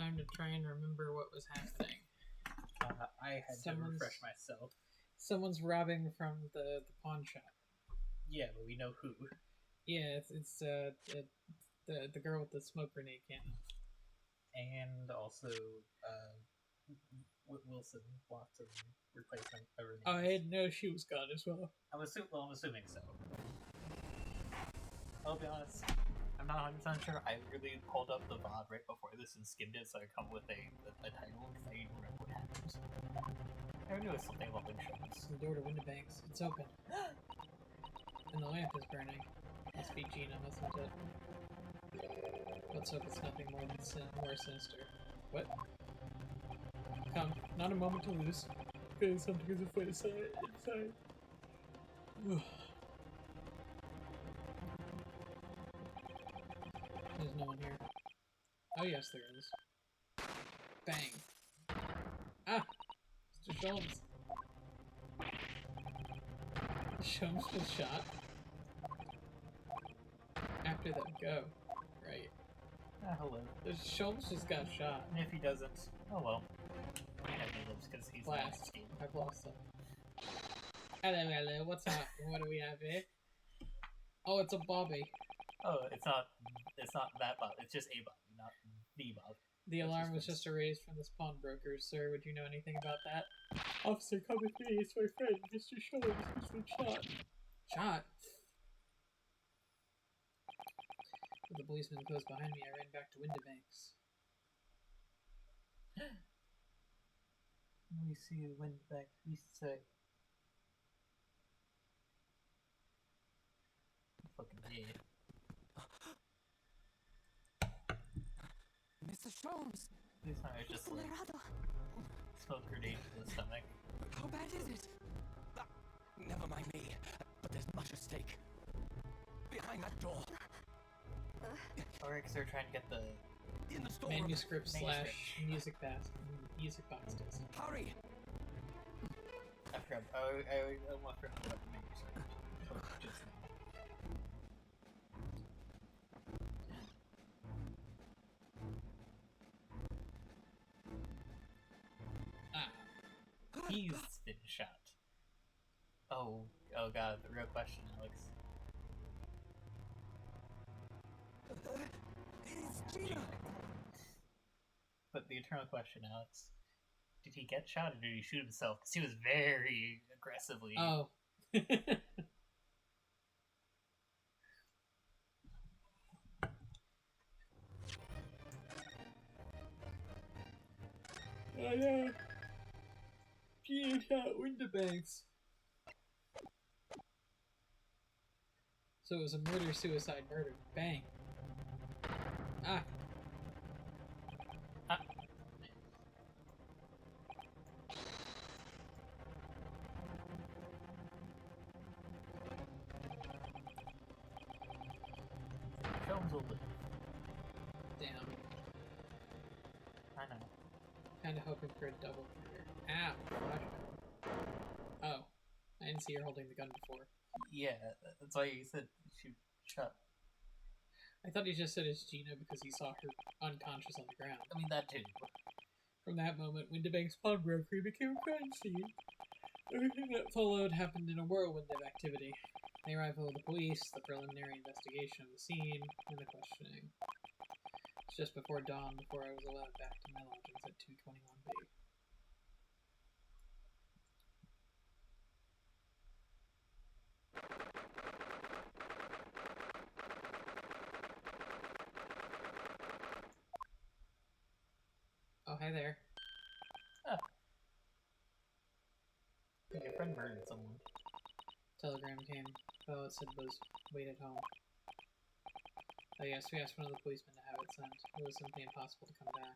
time to try and remember what was happening. I had to refresh myself. Someone's robbing from the pawn shop. Yeah, but we know who. Yeah, it's the girl with the smoke grenade cannon. And also, Wilson wants a replacement of her name. I didn't know she was gone as well. I'm assuming so. I'll be honest, I'm not 100% sure. I really pulled up the VOD right before this and skimmed it so I come with a title because I didn't remember what happens. I knew it was something about Windshots. The door to Windibanks. It's open. And the lamp is burning. Must be Gina, mustn't it? Let's hope it's nothing more sinister. What? Come, not a moment to lose. Feeling something is afoot inside. There's no one here. Oh yes, there is. Bang. Ah! Mr. Sholmes. Sholmes was shot. After that go. Right. Hello. Sholmes just got shot. And if he doesn't, oh well. He lives because he's last. I've lost him. Hello, what's up? What do we have here? Oh, it's a Bobby. Oh, it's not that Bob. It's just a Bobby, not the Bob. The alarm was just erased from this pawnbroker, sir. Would you know anything about that? Officer, come with me. It's my friend, Mr. Sholmes, who's been shot. Shot? With the policeman close behind me, I ran back to Windibanks. We see you, Windibanks. We say. Fucking yeah. Mr. Sholmes! This time it's just like smoke grenade to the stomach. How bad is it? Never mind me, but there's much at stake. Behind that door. Alright, because they're trying to get the in the store. Manuscript / music box disc. Hurry! I forgot. I almost forgot about the manuscript. Just now. He's been shot. Oh god, the real question, Alex. It's Gina! But the eternal question, Alex, did he get shot or did he shoot himself? Because he was very aggressively... Oh. Oh yeah. Gina shot Windibanks. So it was a murder, suicide, murder. Bang. Ah. Ah. Films will live. Damn. I know. Kinda hoping for a double murder. Ow. Oh. I didn't see her holding the gun before. Yeah, that's why he said she shot. I thought he just said it's Gina because he saw her unconscious on the ground. I mean, that too. From that moment, Windibanks' pawnbrokery became a crime scene. Everything that followed happened in a whirlwind of activity. The arrival of the police, the preliminary investigation of the scene, and the questioning. It's just before dawn before I was allowed back to my lodgings at 221B. Oh, hi there. Oh. Your friend murdered someone. Telegram came. Oh, it said was wait at home. Oh yes, we asked one of the policemen to have it sent. It was simply impossible to come back.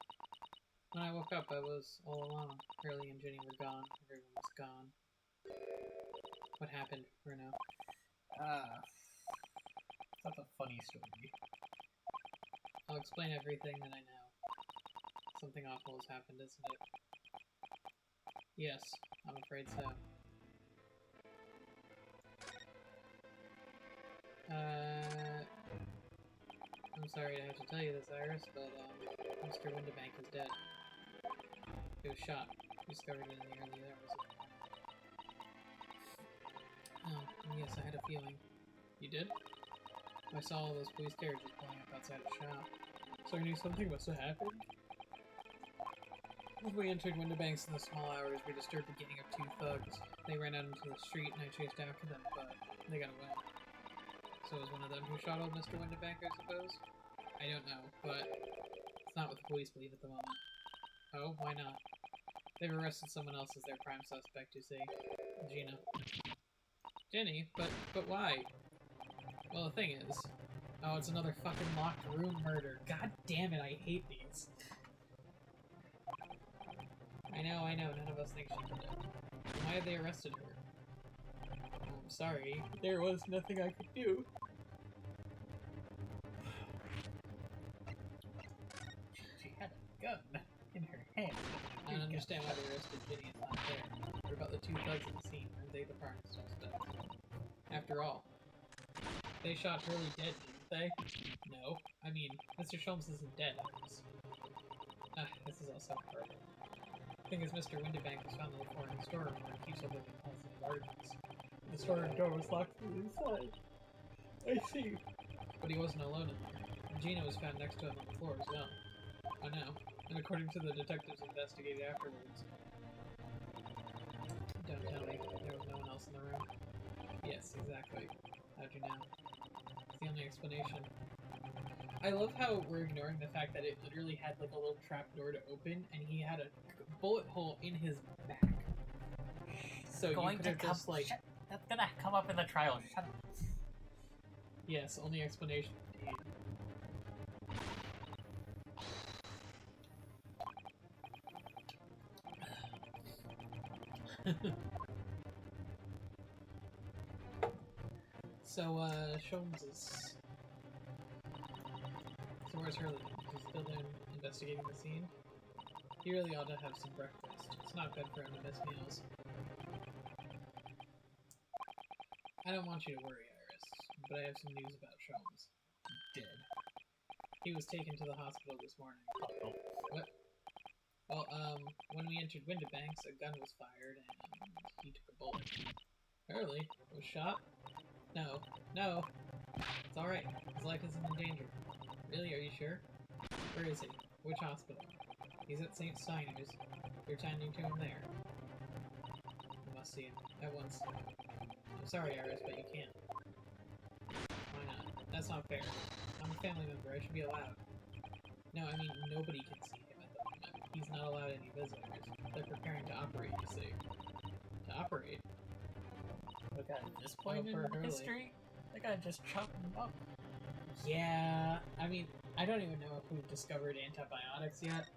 When I woke up, I was all alone. Hurley and Jenny were gone. Everyone was gone. What happened, Bruno? That's a funny story. I'll explain everything that I know. Something awful has happened, isn't it? Yes, I'm afraid so. I'm sorry to have to tell you this, Iris, but Mr. Windibank is dead. He was shot. Discovered in the early hours of the morning. Oh, yes, I had a feeling. You did? I saw all those police carriages pulling up outside the shop, so I knew something must have happened. When we entered Windibanks in the small hours, we disturbed the gang of 2 thugs. They ran out into the street and I chased after them, but they got away. So it was one of them who shot old Mr. Windibank, I suppose? I don't know, but it's not what the police believe at the moment. Oh, why not? They've arrested someone else as their prime suspect, you see. Gina. Jenny? But why? Well, the thing is... Oh, it's another fucking locked room murder. God damn it, I hate these. I know, none of us think she did it. Why have they arrested her? I'm sorry, there was nothing I could do. She had a gun in her hand. I don't understand why they arrested Ginny, it's not fair. What about the 2 thugs at the scene? Aren't they the prime suspects? After all, they shot Hurley dead, didn't they? No. I mean, Mr. Sholmes isn't dead, Iris. This is also horrible. The thing is, Mr. Windibank was found on the floor in the storeroom where he keeps everything constant articles. The storeroom door was locked from the inside. I see. But he wasn't alone in there. Gina was found next to him on the floor as well. I know. And according to the detectives investigated afterwards... Don't tell me there was no one else in the room. Yes, exactly. How'd you know? It's the only explanation. I love how we're ignoring the fact that it literally had like a little trap door to open, and he had a bullet hole in his back. So Going you could to have come, just like... that's gonna come up in the trial. Shut up. Yes, only explanation indeed. So, Sholmes is... So where's Hurley? He's still there investigating the scene? He really ought to have some breakfast. It's not good for him to miss meals. I don't want you to worry, Iris, but I have some news about Sholmes. Dead. He was taken to the hospital this morning. Uh-oh. What? Well, when we entered Windibanks, a gun was fired, and he took a bullet. Hurley was shot? No. No! It's alright. His life isn't in danger. Really, are you sure? Where is he? Which hospital? He's at St. Steiner's. You're tending to him there. I must see him. At once. I'm sorry, Iris, but you can't. Why not? That's not fair. I'm a family member. I should be allowed. No, I mean, nobody can see him at the moment. He's not allowed any visitors. They're preparing to operate, you see. To operate? Look at this point in Hurley. history, they gotta just chop him up. Yeah, I mean, I don't even know if we've discovered antibiotics yet.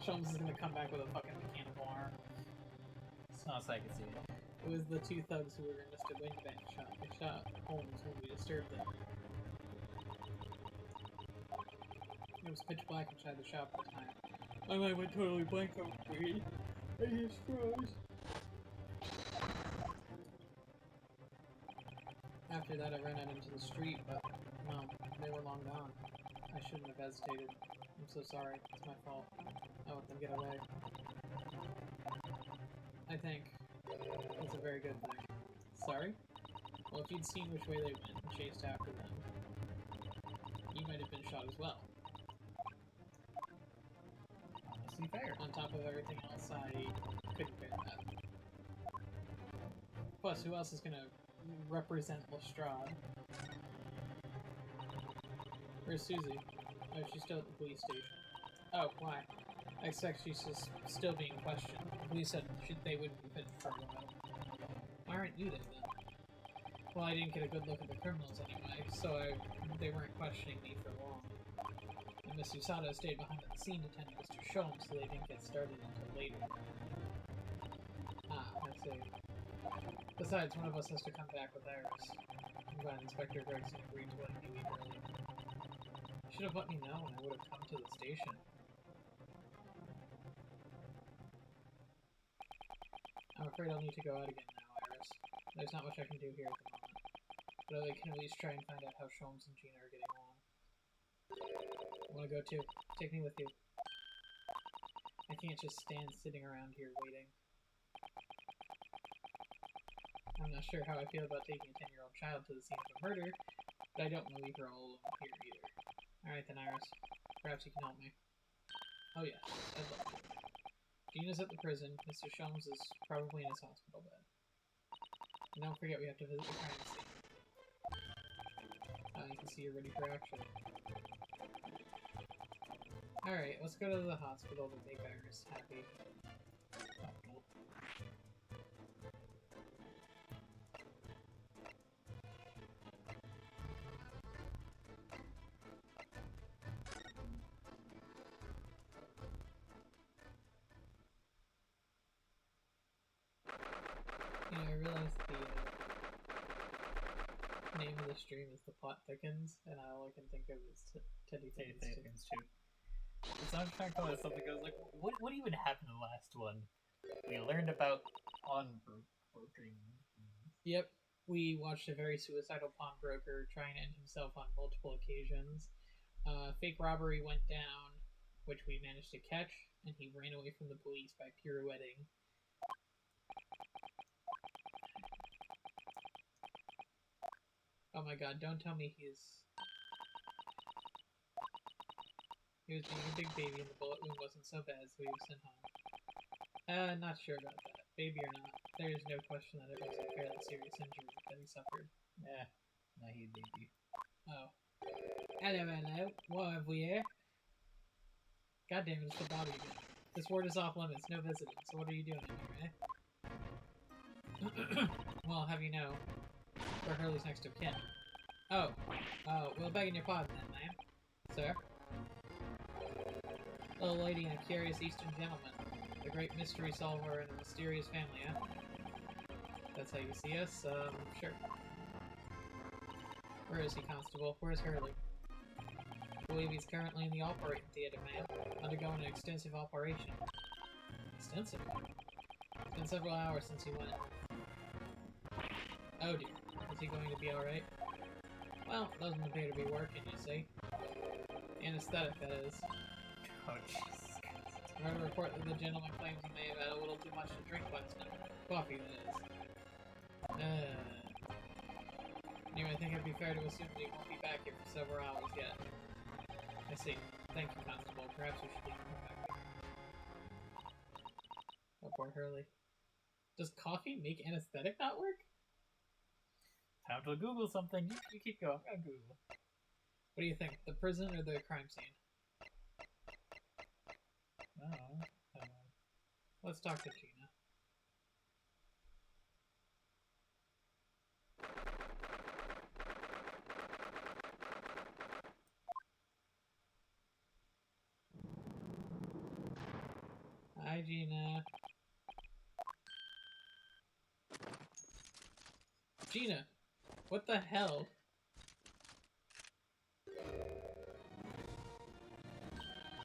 Sholmes is gonna come back with a fucking mechanical arm. It's not so I can see it. It was the 2 thugs who were in Mr. Windibank's shop. They shot Holmes when we disturbed them. It was pitch black inside the shop at the time. My mind went totally blank over me. I just froze. After that, I ran out into the street, but no, they were long gone. I shouldn't have hesitated. I'm so sorry. It's my fault. I let them get away. I think it's a very good thing. Sorry? Well, if you'd seen which way they went and chased after them, you might have been shot as well. Honestly fair. On top of everything else, I couldn't bear that. Plus, who else is gonna represent Lestrade? Where's Susie? Oh, she's still at the police station. Oh, why? I expect she's just still being questioned. The police said they wouldn't be fit for a while. Why aren't you there then? Well, I didn't get a good look at the criminals anyway, so they weren't questioning me for long. And Miss Usada stayed behind at the scene to tend to Mr. Sholmes, so they didn't get started until later. Ah, I see. Besides, one of us has to come back with Iris. I'm glad Inspector Gregson agreed to let me leave early. Should have let me know and I would have come to the station. I'm afraid I'll need to go out again now, Iris. There's not much I can do here at the moment. But I can at least try and find out how Sholmes and Gina are getting along. I want to go too. Take me with you. I can't just stand sitting around here waiting. I'm not sure how I feel about taking a 10-year-old child to the scene of a murder, but I don't want to leave her all alone here either. Alright then, Iris. Perhaps you can help me. Oh yeah, I'd love to. Gina's at the prison. Mr. Sholmes is probably in his hospital bed. And don't forget we have to visit the crime scene. You can see you're ready for action. Alright, let's go to the hospital to make Iris happy. Hospital. You know, I realized the name of the stream is The Plot Thickens, and all I can think of is Teddy Thickens too. So I'm trying to come up with something. I was like, what even happened in the last one? We learned about pawnbrokering. Yep, we watched a very suicidal pawnbroker trying to end himself on multiple occasions. Fake robbery went down, which we managed to catch, and he ran away from the police by pirouetting. Oh my god, don't tell me he was being a big baby and the bullet wound wasn't so bad, so he was sent home. Not sure about that. Baby or not, there is no question that it was a fairly serious injury that he suffered. No, he baby. Oh. Hello. What have we here? God damn it, it's the Bobby again. This ward is off limits, no visiting, so what are you doing in here, eh? Well, have you know, we're Hurley's next of kin. Oh, well, begging your pardon then, ma'am. Sir? Little lady and a curious Eastern gentleman. The great mystery solver and a mysterious family, huh? That's how you see us? Sure. Where is he, Constable? Where's Hurley? I believe he's currently in the operating theater, ma'am, undergoing an extensive operation. Extensive? It's been several hours since he went. Oh dear. Is he going to be alright? Well, doesn't appear to be working, you see. Anesthetic, that is. Oh, Jesus Christ. I read a report that the gentleman claims he may have had a little too much to drink last night. Coffee, that is. Anyway, I think it'd be fair to assume that he won't be back here for several hours yet. I see. Thank you, Constable. Perhaps we should leave him back here. Oh, poor Hurley. Does coffee make anesthetic not work? Time to Google something. You keep going. I'm gonna Google. What do you think? The prison or the crime scene? Oh. Let's talk to Gina. Hi, Gina. Gina! What the hell?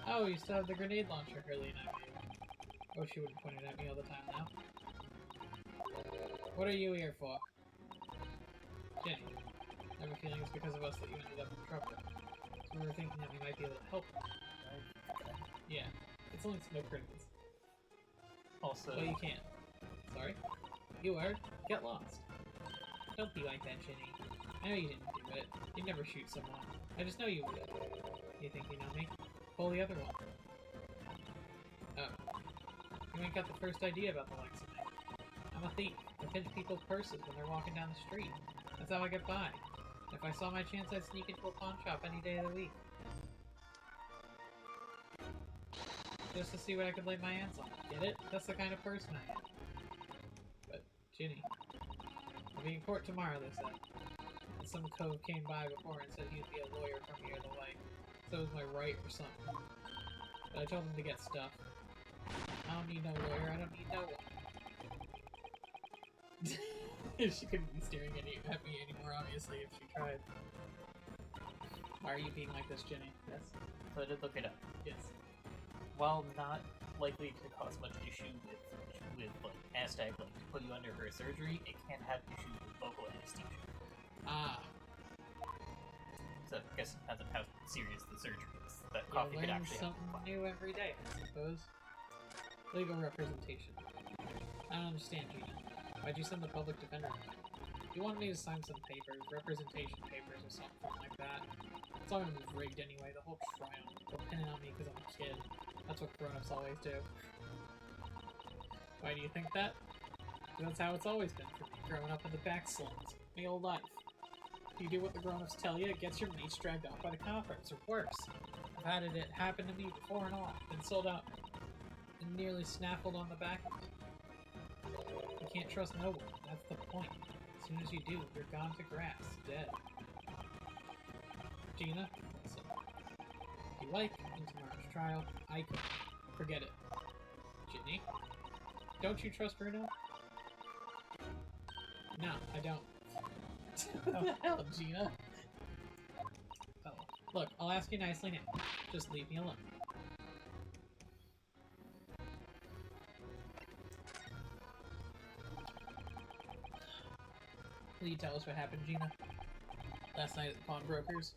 Oh, you still have the grenade launcher, Hurley and I made. Oh, she wouldn't point it at me all the time now. What are you here for? Jenny, I have a feeling it's because of us that you ended up in trouble. So we were thinking that we might be able to help you. Yeah, it's only smoke grenades. Also, Well, you can't. Sorry? You are? Get lost. Don't be like that, Jenny. I know you didn't do it. You'd never shoot someone. I just know you would. You think you know me? Pull the other one. Oh. You ain't got the first idea about the likes of me. I'm a thief. I pinch people's purses when they're walking down the street. That's how I get by. If I saw my chance, I'd sneak into a pawn shop any day of the week. Just to see what I could lay my hands on. Get it? That's the kind of person I am. But, Ginny, I'll be in court tomorrow, they said. And some cove came by before and said he'd be a lawyer from me or the like. So it was my right or something. But I told him to get stuff. I don't need no lawyer, I don't need no one. She couldn't be staring at me anymore, obviously, if she tried. Why are you being like this, Jenny? Yes? so I did look it up. Yes. While not likely to cause much issue with like anesthetic, like to put you under for a surgery, it can have issues with local anesthesia. Ah. So I guess it depends on how serious the surgery is. That You coffee could learn actually something have fun. new every day, I suppose. Legal representation. I don't understand, Gina. Why'd you send the public defender away? You wanted me to sign some papers, representation papers or something like that. It's all gonna be rigged anyway, the whole trial. They'll pin it on me because I'm a kid. That's what grown-ups always do. Why do you think that? Because that's how it's always been for me, growing up in the back slums. My whole life. You do what the grown-ups tell you, it gets your mates dragged off by the coppers, or worse. I've had it happen to me before and all. Been sold out and nearly snaffled on the back of it. You can't trust no one, that's the point. As soon as you do, you're gone to grass, dead. Gina, listen. If you like, in tomorrow's trial, I could. Forget it. Ginny? Don't you trust Bruno? No, I don't. What the hell, Gina? Oh, look, I'll ask you nicely now. Just leave me alone. Will you tell us what happened, Gina? Last night at the pawnbroker's?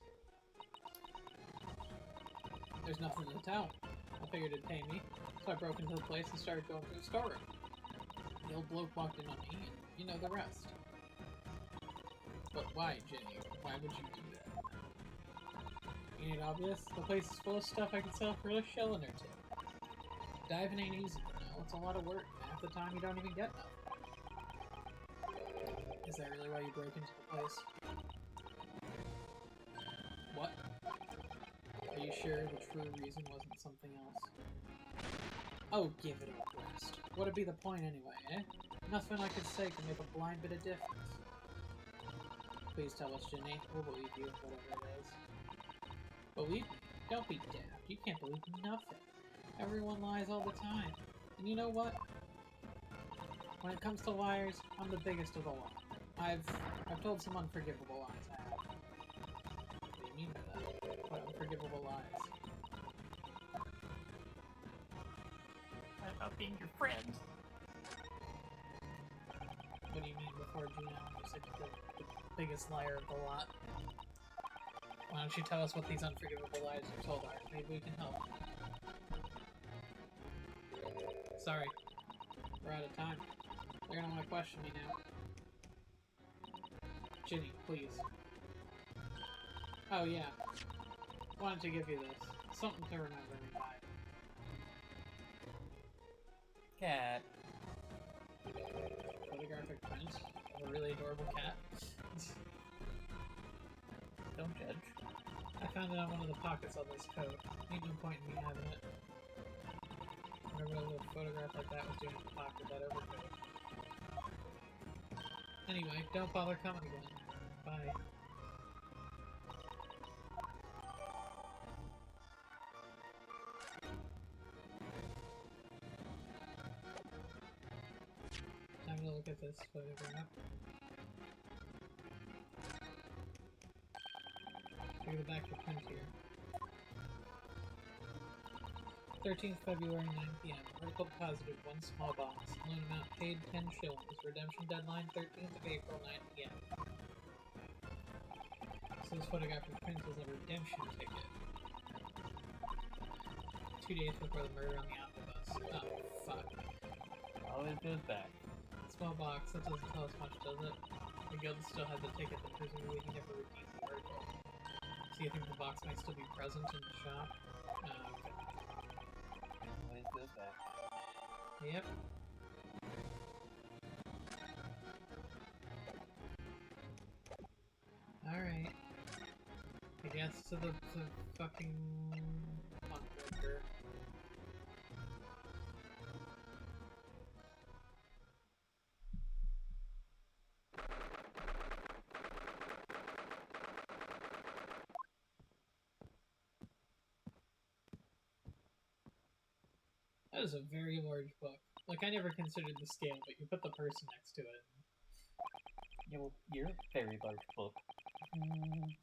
There's nothing to tell. I figured it'd pay me, so I broke into the place and started going through the storeroom. The old bloke walked in on me, and you know the rest. But why, Jenny? Why would you do that? Ain't it obvious? The place is full of stuff I could sell for a shilling or two. Diving ain't easy, you know. It's a lot of work. Half the time you don't even get nothing. Is that really why you broke into the place? What? Are you sure the true reason wasn't something else? Oh, give it a rest. What'd be the point anyway, eh? Nothing I could say can make a blind bit of difference. Please tell us, Ginny. We'll believe you, whatever it is. Believe me? Don't be daft. You can't believe nothing. Everyone lies all the time. And you know what? When it comes to liars, I'm the biggest of the lot. I've told some unforgivable lies, I have. What do you mean by that? What unforgivable lies? About being your friend. What do you mean before Gina? You said you're the biggest liar of the lot. Why don't you tell us what these unforgivable lies you told are? Maybe we can help. Sorry. We're out of time. They're gonna want to question me now. Ginny, please. Oh yeah. Wanted to give you this. Something to remember me by. Cat. Photographic print of a really adorable cat. Don't judge. I found it on one of the pockets on this coat. Ain't no point in me having it. I wonder what a little photograph like that was doing in the pocket of that overcoat. Anyway, don't bother coming again. Bye. Time to look at this photograph. Look at the back of the print here. 13th February, 9 p.m. Article positive, 1 small box. Loan amount paid 10 shillings. Redemption deadline 13th of April, 9 p.m. So this photographic print is a redemption ticket. 2 days before the murder on the omnibus. Oh, fuck. Always goes back. Small box, that doesn't tell us much, does it? The guild still had the ticket, but presumably he never redeemed the article. So you think the box might still be present in the shop? Okay. Always goes back. Yep. Alright. I guess to the fucking pawnbroker. That is a very large book. Like, I never considered the scale, but you put the person next to it. Yeah, well, you're a very large book.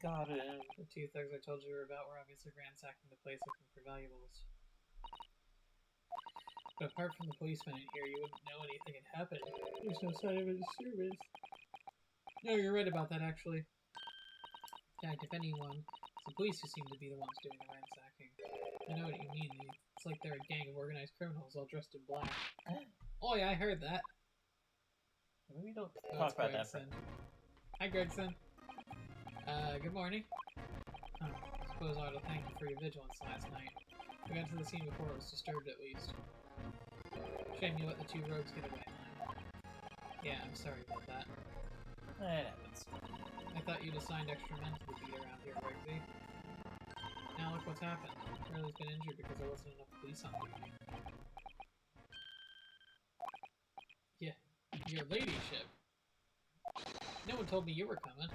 Got it. The two thugs I told you about were obviously ransacking the place looking for valuables. But apart from the policeman in here, you wouldn't know anything had happened. There's no sign of a disturbance. No, you're right about that, actually. In fact, if anyone, it's the police who seem to be the ones doing the ransacking. I know what you mean. It's like they're a gang of organized criminals all dressed in black. Oh yeah, I heard that. Maybe we don't Oh, talk it's about that. Gregson. Hi, Gregson. Good morning. Huh. Suppose I ought to thank you for your vigilance last night. We got to the scene before it was disturbed, at least. Shame you let the two rogues get away. Yeah, I'm sorry about that. It happens. I thought you'd assigned extra men to the beat around here, Gregsy. Now look what's happened. Hurley's been injured because there wasn't enough police on duty. Yeah, your ladyship. No one told me you were coming.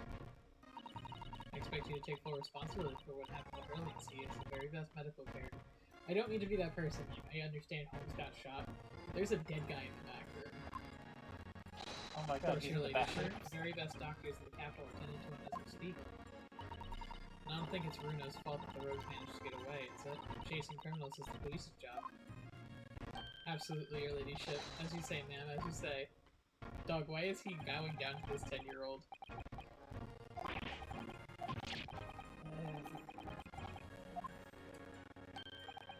I expect you to take full responsibility for what happened to Hurley and see it's the very best medical care. I don't mean to be that person. I understand Holmes got shot. There's a dead guy in the back room. Oh my god, he's in the back room. The very best doctors in the capital are tending to him as we speak. And I don't think it's Runo's fault that the rogues managed to get away, is it? Chasing criminals is the police's job. Absolutely, your ladyship. As you say, ma'am, as you say. Dog, why is he bowing down to this 10-year-old?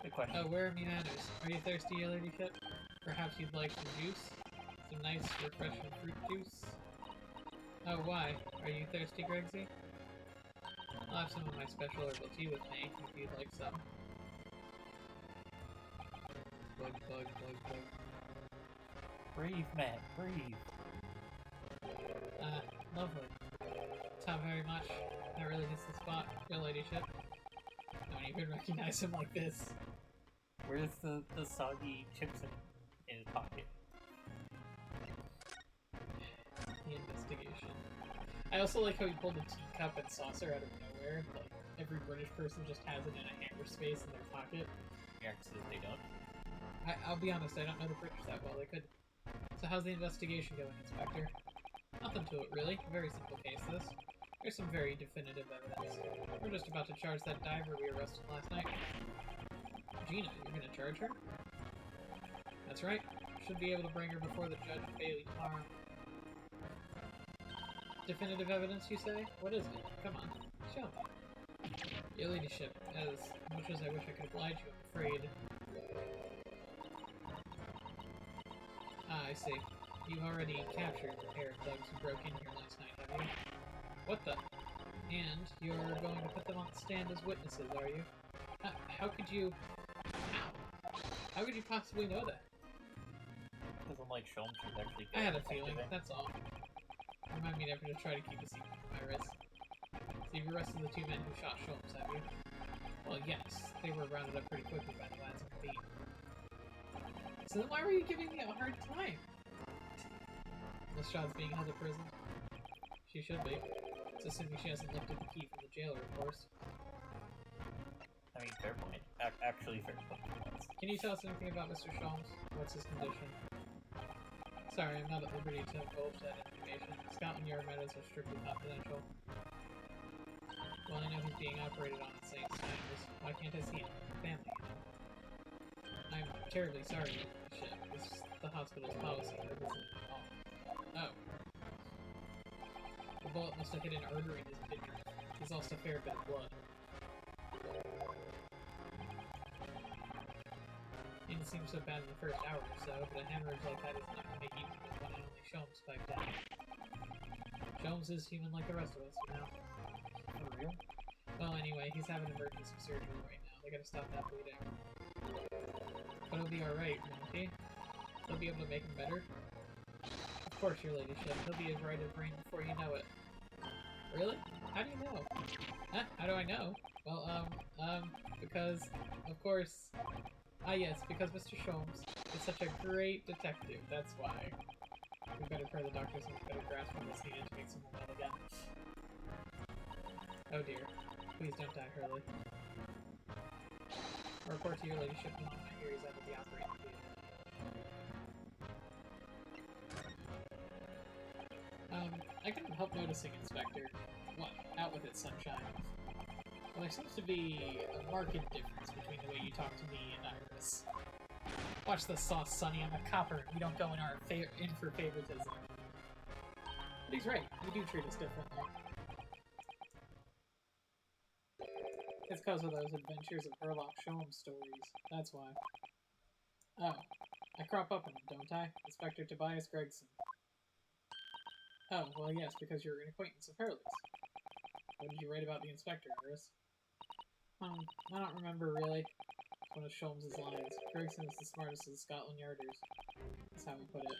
Good question. Oh, where are me manners? Are you thirsty, your ladyship? Perhaps you'd like some juice? Some nice, refreshing fruit juice? Oh, why? Are you thirsty, Gregsy? I'll have some of my special herbal tea with me, if you'd like some. Bug, bug, bug, bug. Breathe, man, breathe. Lovely. Not very much. That really hits the spot, your ladyship. Don't even recognize him like this. Where's the soggy chips in his pocket? The investigation. I also like how he pulled a teacup and saucer out of nowhere. Like, every British person just has it in a hammer space in their pocket. Yeah, because they don't. I'll be honest, I don't know the British that well. They could. So how's the investigation going, Inspector? Nothing to it, really. Very simple case, this. There's some very definitive evidence. We're just about to charge that diver we arrested last night. Gina, you're gonna charge her? That's right. Should be able to bring her before the Judge Bailey tomorrow. Definitive evidence, you say? What is it? Come on, show me. Your ladyship, as much as I wish I could oblige you, I'm afraid. Ah, I see. You've already captured the pair of thugs who broke in here last night, have you? What the? And you're going to put them on the stand as witnesses, are you? How could you... How could you possibly know that? Because unlike Sholmes, she's actually... I had a feeling, that's all. Remind me never to try to keep a secret from my wrist. So you've arrested the two men who shot Sholmes, have you? Well, yes. They were rounded up pretty quickly by the lads on the beat. So then why were you giving me a hard time? Lestrade's being held in prison. She should be. It's assuming she hasn't lifted the key from the jailer, of course. I mean, fair point. Actually, fair point. Can you tell us anything about Mr. Sholmes? What's his condition? Sorry, I'm not at liberty to divulge that information. Scotland Yard matters are strictly confidential. Well, I know he's being operated on at St. Steiners. Why can't I see him? Family, you know. I'm terribly sorry, Shit. This is the hospital's policy. That isn't at all. Oh. The bullet must have hit an artery in his kidney. He's lost a fair bit of blood. Didn't seem so bad in the first hour or so, but a hemorrhage like that is not going to keep with one and only Sholmes piped down. Sholmes is human like the rest of us, you know. For real? Well, anyway, he's having emergency surgery right now. They gotta stop that bleeding. But he'll be alright, won't he? They'll be able to make him better? Of course, your ladyship. He'll be as right as rain before you know it. Really? How do you know? Huh? How do I know? Well, because, of course... Ah yes, because Mr. Sholmes is such a great detective, that's why. We better pray the doctors have a better grasp on this needed to make someone well again. Oh dear. Please don't die, Hurley. I'll report to your ladyship when I hear he's out of the operating theater. I couldn't help noticing, Inspector. What? Out with it, sunshine. Well, there seems to be a marked difference between the way you talk to me and Iris. Watch the sauce, Sonny. I'm a copper. We don't go in for favoritism. But he's right. You do treat us differently. It's because of those adventures of Herlock Sholmes stories. That's why. Oh. I crop up in them, don't I? Inspector Tobias Gregson. Oh, well yes, because you're an acquaintance of Hurley's. What did you write about the inspector, Iris? I don't remember really. It's one of Sholmes' lines. Gregson is the smartest of the Scotland Yarders. That's how he put it.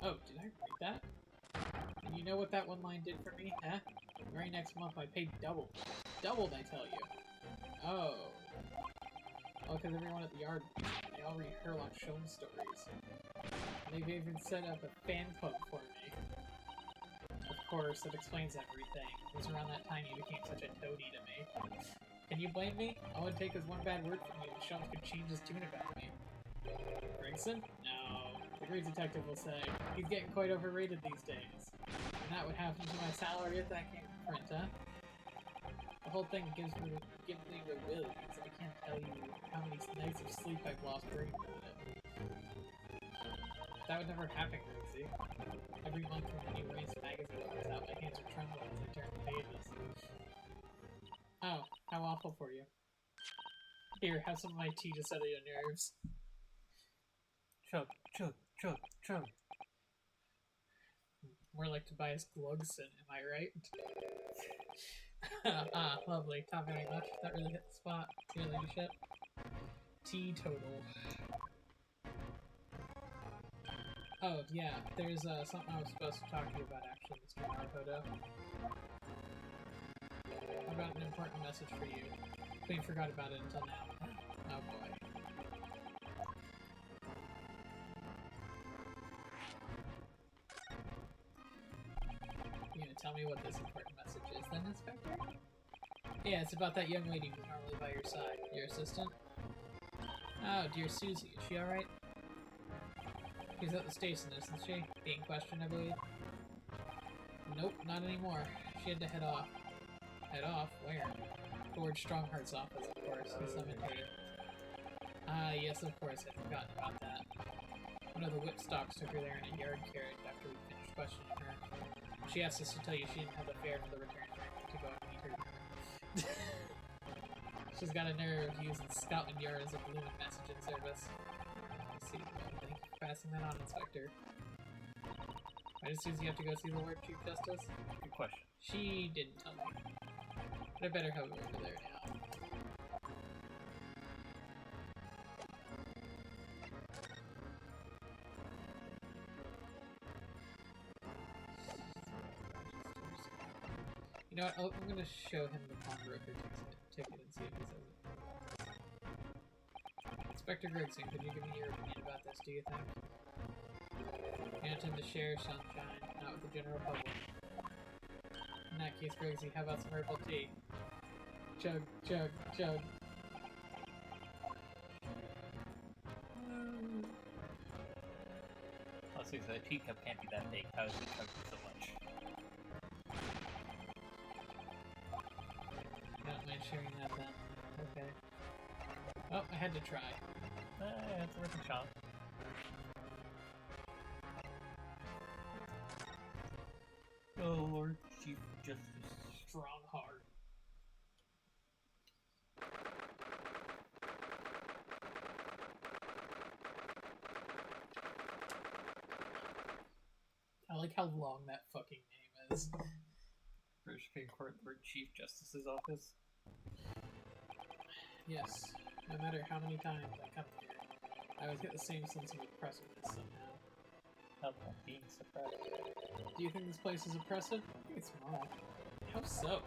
Oh, did I read that? And you know what that one line did for me, huh? The very next month I paid double. Doubled, I tell you. Oh. Oh, because everyone at the yard, they all read Herlock Sholmes stories. They've even set up a fan club for me. Of course, that explains everything. It was around that time you became such a toady to me. Can you blame me? All it'd take is one bad word from you and Sholmes could change his tune about me. Gregson? No. The great detective will say, he's getting quite overrated these days. And that would happen to my salary if that came to print, huh? The whole thing gives me the willies. I can't tell you how many nights of sleep I've lost worrying about it. That would never happen, Gracie. Every month when the new Race magazine comes out, my hands are trembling as I turn the pages. Oh, how awful for you. Here, have some of my tea to settle your nerves. Chug, chug, chug, chug. More like Tobias Glugson, am I right? Ah, lovely. Not very much. That really hit the spot. Your ladyship. Teetotal. Oh, yeah. There's something I was supposed to talk to you about, actually, Mr. Maricoto. I've got an important message for you. Queen forgot about it until now. Oh, boy. You gonna tell me what this important message is, then, Inspector? Yeah, it's about that young lady who's normally by your side. Your assistant? Oh, dear Susie. Is she alright? She's at the station, isn't she? Being questioned, I believe. Nope, not anymore. She had to head off. Head off? Where? Towards Strongheart's office, of course. The cemetery. Ah, yes, of course. I'd forgotten about that. One of the whipstocks took her there in a yard carriage after we finished questioning her. She asked us to tell you she didn't have the fare for the return trip to go and meet her. She's got a nerve using Scotland Yard as a balloon messaging service. I see. Thank you for passing that on, Inspector. Why does Susie have to go see the Lord Chief Justice? Good question. She didn't tell me. But I better have her over there now. You know what? I'm gonna show him the pawnbroker ticket and see if he says it. Inspector Gregson, could you give me your opinion about this, do you think? You intend to share sunshine, not with the general public. In that case, Gregson, how about some herbal tea? Chug, chug, chug. Let's see, so the teacup can't be that big. How is it chugging so much? I don't mind sharing that then. Okay. Oh, I had to try. It's worth a shot. Oh, Lord Chief Justice. Strong heart. I like how long that fucking name is. British Supreme Court Lord Chief Justice's office. Yes, no matter how many times I come here, I always get the same sense of oppressiveness somehow. Help them being suppressed. Do you think this place is oppressive? I think it's small. How so?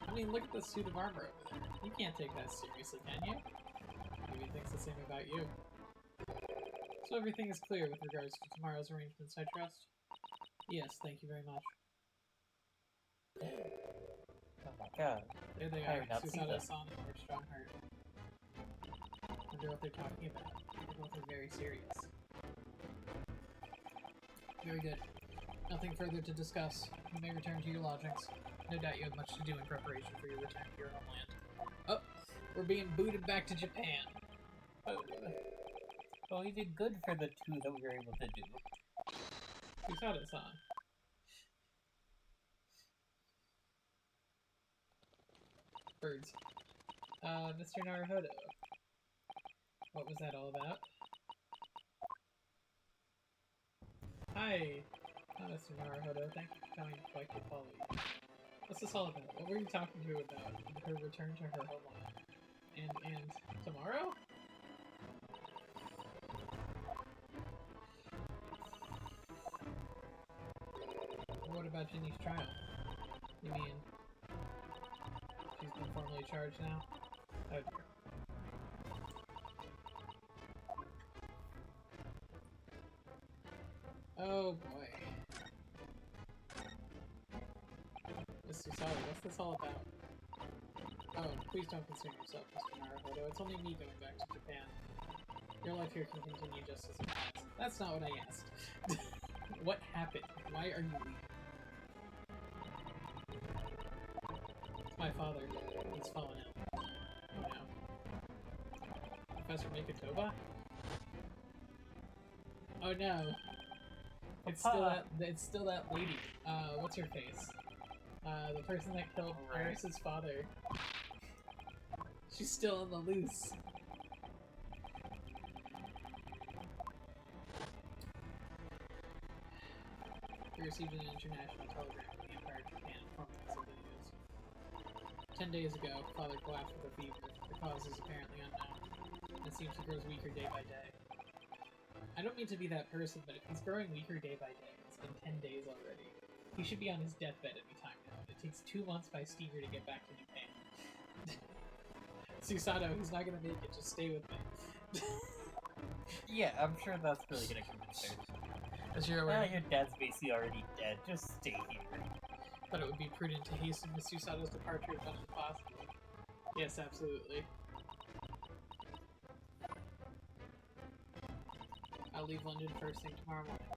I mean, look at the suit of armor over there. You can't take that seriously, can you? Maybe he thinks the same about you. So everything is clear with regards to tomorrow's arrangements, I trust? Yes, thank you very much. Oh my god. There they I are, have not seen Susanna them. Sonic or Strongheart. Wonder what they're talking about. They're both very serious. Very good. Nothing further to discuss. You may return to your lodgings. No doubt you have much to do in preparation for your return to your homeland. Oh, we're being booted back to Japan. Well, we did good for the two that we were able to do. Susanna-san. Birds. Mr. Naruhodo. What was that all about? Hi! Mr. Naruhodo. Thank you for coming to collect your follow you. What's this all about? What were you talking to her about? Her return to her homeland. And tomorrow? What about Ginny's trial? You mean she's been formally charged now? Oh dear. Oh boy. Mr. Sala, what's this all about? Oh, please don't concern yourself, Mr. Naruhodo. It's only me going back to Japan. Your life here can continue just as it has. That's not what I asked. What happened? Why are you leaving? It's my father. He's fallen ill. Oh no. Professor Mikotoba? Oh no. It's still that lady. What's her face? The person that killed Iris's father. She's still on the loose. We received an international telegram from the Empire of Japan informing us of the news. 10 days ago, Father collapsed with a fever. The cause is apparently unknown. It seems he grows weaker day by day. I don't mean to be that person, but if he's growing weaker day by day, it's been 10 days already. He should be on his deathbed any time now. It takes 2 months by steamer to get back to Japan. Susato, he's not gonna make it, just stay with me. Yeah, I'm sure that's really gonna convince her. As you're aware, Your dad's basically already dead, just stay here. but it would be prudent to hasten Miss Susato's departure as much as possible. Yes, absolutely. I'll leave London first thing tomorrow morning.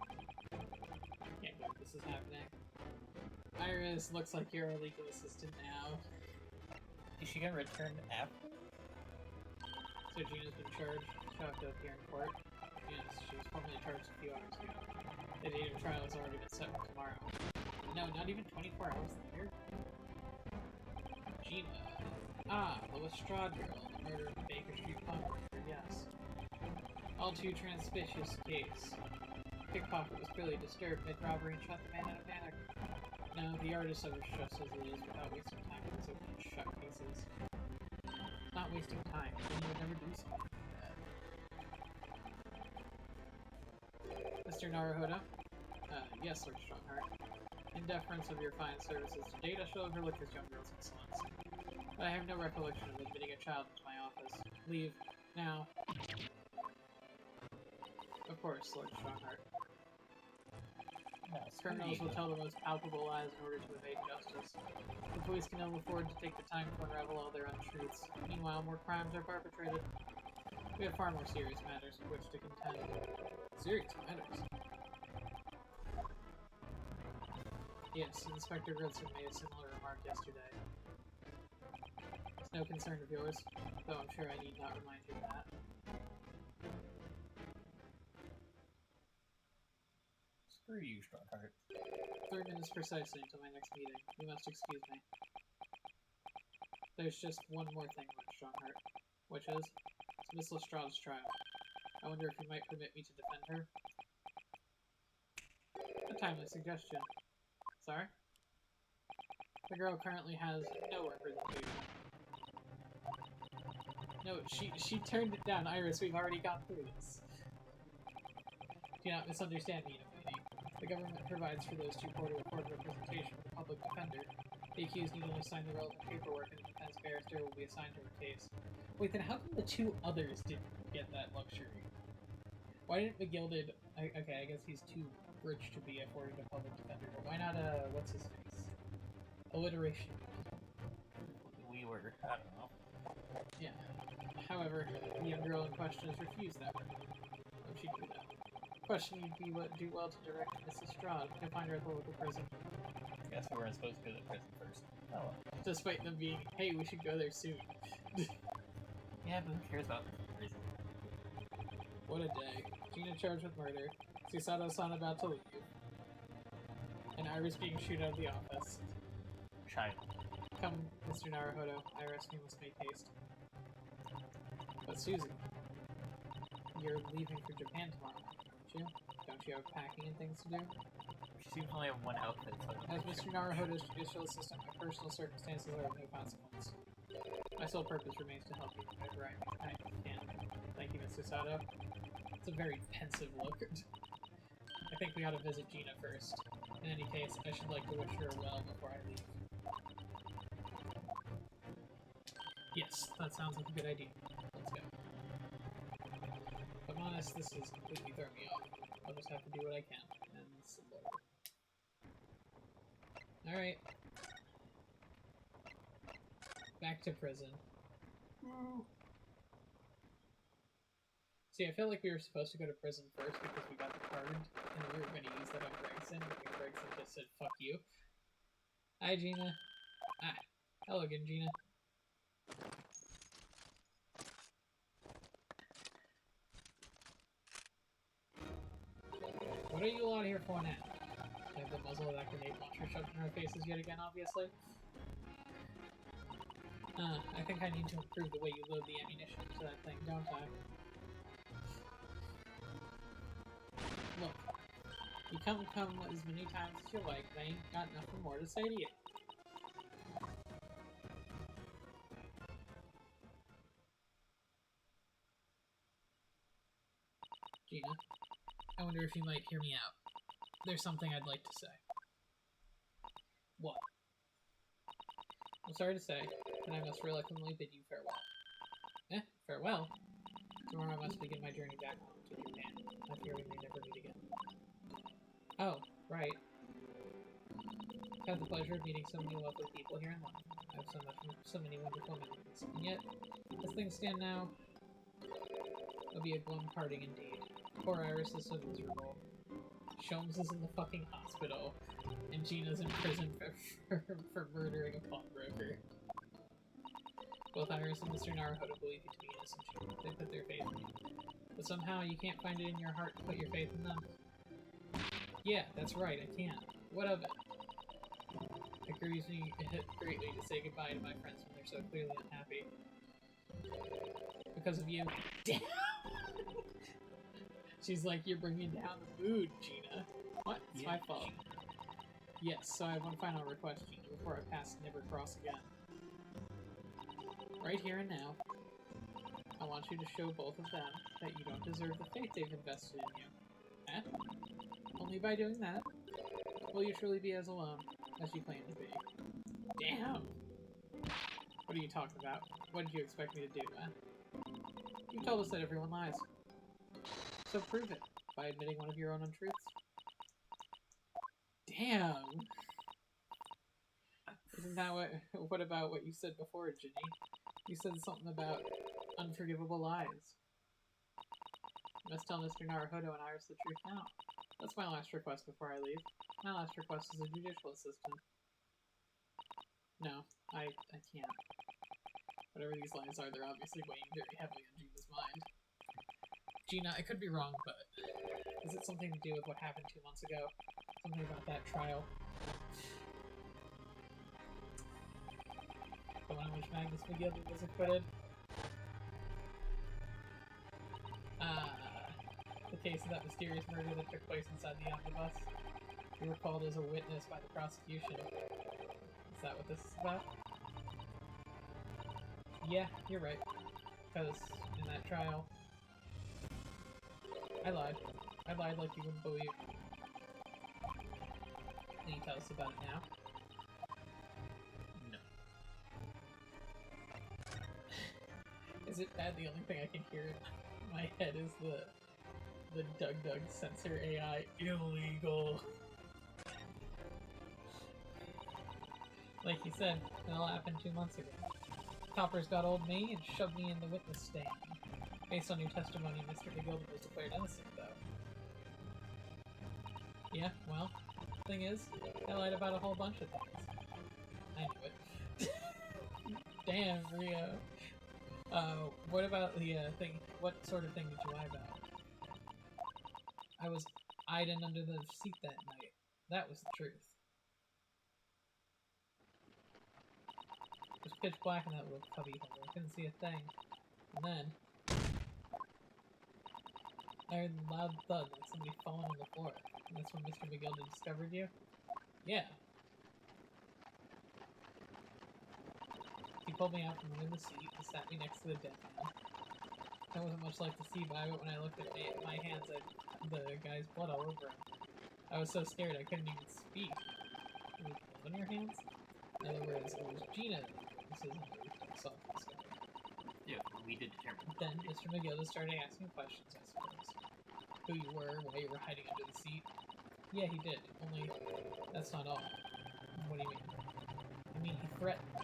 Can't believe this is happening. Iris, looks like you're our legal assistant now. Is she gonna return after? So Gina's been charged. She'll have to appear in court. Yes, she was formally charged a few hours ago. The date of trial has already been set for tomorrow. No, not even 24 hours later. Gina. Ah, the Lestrade girl, the murder of the Baker Street pump worker, yes. All too transpicious case. Pickpocket was clearly disturbed mid-robbery and shot the man in a panic. No, the artist of it just as it is without wasting time with his open and shut cases. Not wasting time, then he would never do something like that. Mr. Naruhodo? Yes, Lord Strongheart. In deference of your fine services to date, I shall overlook this young girl's insolence. But I have no recollection of admitting a child into my office. Leave. Now. Of course, Lord Strongheart. Criminals will tell the most palpable lies in order to evade justice. The police can ill afford to take the time to unravel all their untruths. Meanwhile, more crimes are perpetrated. We have far more serious matters with which to contend. Serious matters? Yes, Inspector Goodson made a similar remark yesterday. It's no concern of yours, though I'm sure I need not remind you of that. Screw you, Strongheart. 3 minutes precisely until my next meeting. You must excuse me. There's just one more thing, Lord Strongheart. Which is? It's Miss Lestrade's trial. I wonder if you might permit me to defend her? A timely suggestion. Sorry? The girl currently has no representation. No, she turned it down. Iris, we've already gone through this. Do not misunderstand me, lady. The government provides for those 2 court representation of the public defender. The accused need only sign the relevant paperwork and the defense barrister will be assigned to her case. Wait, then how come the 2 others didn't get that luxury? Why didn't McGill did... Okay, I guess he's too rich to be afforded a public defender, but why not, what's his face? Alliteration. We were, I don't know. Yeah. However, the young girl in question has refused that work. Why would she do that? Question you'd do well to direct Mrs. Strahd. You can find her at the local prison. Guess we weren't supposed to go to the prison first. Oh well. Despite them being, hey, we should go there soon. Yeah, but who cares about prison? What a day. Gina charged with murder. Susato-san about to leave. And Iris being shooed out of the office. Child. Come Mr. Naruhodo, Iris, we must make haste. But Susie, you're leaving for Japan tomorrow, aren't you? Don't you have packing and things to do? She seems to only have one outfit, so I As don't think Mr. Naruhodo's judicial assistant, my personal circumstances are of no consequence. My sole purpose remains to help you whenever I can. Thank you, Mr. Sato. It's a very pensive look. I think we ought to visit Gina first. In any case, I should like to wish her well before I leave. Yes, that sounds like a good idea. Let's go. If I'm honest, this is completely throwing me off. I'll just have to do what I can. And some more. Alright. Back to prison. Woo. See, I felt like we were supposed to go to prison first because we got the card, and we were going to use that on Gregson, but Gregson just said, fuck you. Hi, Gina. Ah, hello again, Gina. What are you all out here for now? I have the muzzle of that grenade launcher shoved in our faces yet again, obviously. I think I need to improve the way you load the ammunition to that thing, don't I? Look, you come as many times as you like, but I ain't got nothing more to say to you. Gina, I wonder if you might hear me out. There's something I'd like to say. What? I'm sorry to say, but I must reluctantly bid you farewell. Farewell? Tomorrow I must begin my journey back home to Japan. I fear we may never meet again. Oh, right. I've had the pleasure of meeting so many lovely people here in London. I have so many wonderful memories. And yet, as things stand now, it'll be a glum parting indeed. Poor Iris is so miserable. Sholmes is in the fucking hospital, and Gina's in prison for murdering a pawnbroker. Both Iris and Mr. Naruhodo believe you to be innocent. They put their faith in you. But somehow you can't find it in your heart to put your faith in them. Yeah, that's right, I can't. What of it? It grieves me greatly to say goodbye to my friends when they're so clearly unhappy. Because of you. Damn! She's like, you're bringing down the mood, Gina. What? It's my fault. Yes, so I have one final request, Gina, before I pass Never Cross again. Right here and now, I want you to show both of them that you don't deserve the faith they've invested in you. Eh? Only by doing that will you truly be as alone as you claim to be. Damn! What are you talking about? What did you expect me to do, eh? You told us that everyone lies. So prove it by admitting one of your own untruths. Damn! Isn't that what about what you said before, Ginny? You said something about unforgivable lies. You must tell Mr. Naruhodo and Iris the truth now. That's my last request before I leave. My last request is a judicial assistant. No, I can't. Whatever these lies are, they're obviously weighing very heavily on Gina's mind. Gina, I could be wrong, but is it something to do with what happened 2 months ago? Something about that trial? The one in which Magnus McGill was acquitted? The case of that mysterious murder that took place inside the omnibus? You were called as a witness by the prosecution. Is that what this is about? Yeah, you're right. Because in that trial, I lied. I lied like you wouldn't believe. Can you tell us about it now? No. Is it bad? The only thing I can hear in my head is the Doug censor AI illegal. Like you said, it all happened 2 months ago. Coppers got old me and shoved me in the witness stand. Based on your testimony, Mr. McGilden was declared innocent, though. Yeah, well, the thing is, I lied about a whole bunch of things. I knew it. Damn, Rio. What about the thing? What sort of thing did you lie about? I was hiding under the seat that night. That was the truth. It was pitch black in that little cubby hole. I couldn't see a thing. And then I heard a loud thud like somebody falling on the floor. And that's when Mr. McGilda discovered you? Yeah. He pulled me out from under the seat and sat me next to the dead man. There wasn't much left to see by it when I looked at my hands at the guy's blood all over him. I was so scared I couldn't even speak. Was it blood on your hands? In other words, it was Gina. This isn't what we saw this guy. Yeah, we did determine. Then Mr. McGilda started asking questions, I suppose. Who you were, why you were hiding under the seat. Yeah, he did. Only, that's not all. What do you mean? I mean, he threatened me.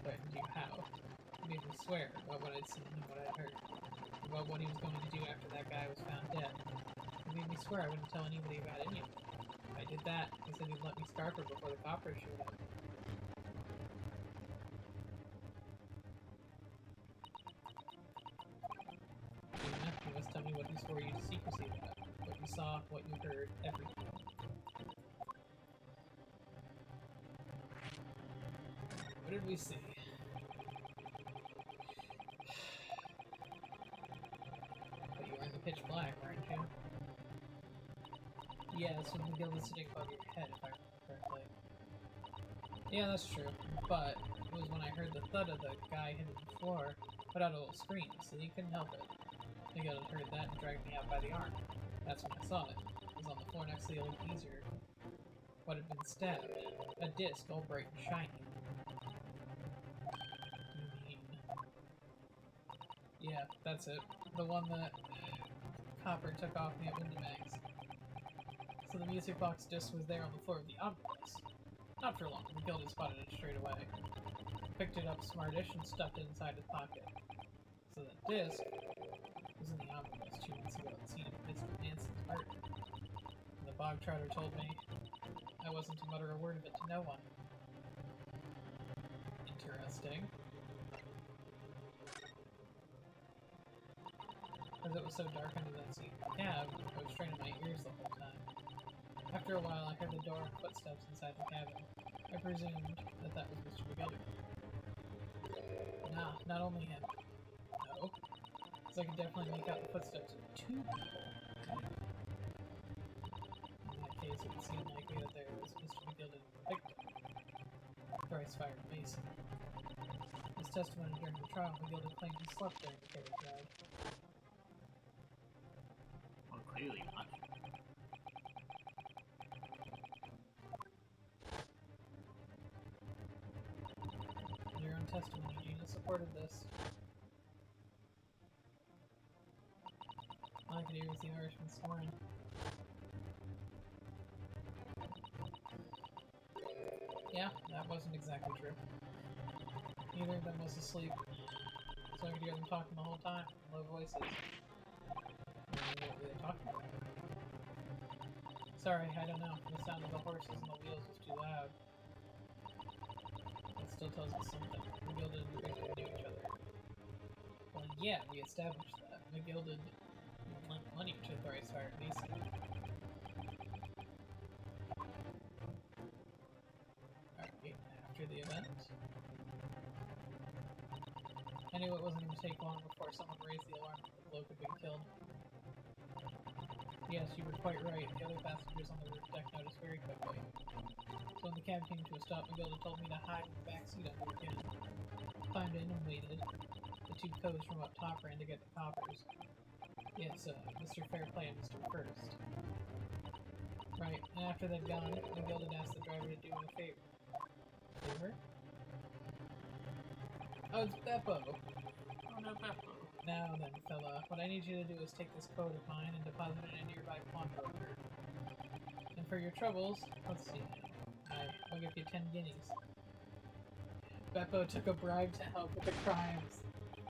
Threatened you how? He made me swear about what I'd seen and what I'd heard. About what he was going to do after that guy was found dead. He made me swear I wouldn't tell anybody about any of it. If I did that, he said he'd let me scarf her before the coppers showed up. You must tell me what he swore you to secrecy about. What you saw, what you heard, everything. What did we see? But you were in the pitch black, weren't you? Yeah, that's when McGilda's sitting above your head, if I remember correctly. Yeah, that's true. But it was when I heard the thud of the guy hitting the floor, put out a little scream, so you couldn't help it. McGilda heard that and dragged me out by the arm. That's when I saw it. It was on the floor next to the old geezer. What had been stabbed? A disc, all bright and shiny. You mean... Yeah, that's it. The one that Copper took off me at Windybanks. So the music box disc was there on the floor of the omnibus. Not for long, McGilda spotted it straight away. Picked it up smartish and stuffed it inside his pocket. So that disc was in the omnibus 2 months ago at the scene of Mr. Manson's murder. And the bog trotter told me I wasn't to mutter a word of it to no one. Interesting. As it was so dark under that seat in the cab, I was straining my ears the whole time. After a while, I heard the door and footsteps inside the cabin. I presumed that that was Mr. McGilda. Nah, not only him. No. Because I could definitely make out the footsteps of 2 people. In that case, it would seem likely that there was Mr. McGilda and the victim. Thrice-fired Mason. His testimony during the trial, McGilda claimed he slept during the carriage ride. Well, clearly not. Your own testimony, Gina, supported this. All I could hear was the Irishman snoring. Yeah, that wasn't exactly true. Neither of them was asleep, so I could hear them talking the whole time, in low voices. What were they talking about? Sorry, I don't know. The sound of the horses and the wheels was too loud. It still tells us something. McGilda and the victim knew each other. Well, yeah, we established that. McGilda lent money to Thrice-fired Mason. Alright, after the event. I knew it wasn't going to take long before someone raised the alarm that the bloke had been killed. Yes, you were quite right. The other passengers on the roof deck noticed very quickly. So when the cab came to a stop, McGilda told me to hide in the back seat under the can. Climbed in and waited. The 2 codes from up top ran to get the coppers. Yes, Mr. Fairplay and Mr. First. Right, and after they'd gone, McGilda asked the driver to do him a favor. Favor? Oh, it's Beppo! Oh no, Beppo. Now then, fella, what I need you to do is take this coat of mine and deposit it in a nearby pawnbroker. And for your troubles, let's see. I'll give you 10 guineas. Beppo took a bribe to help with the crimes.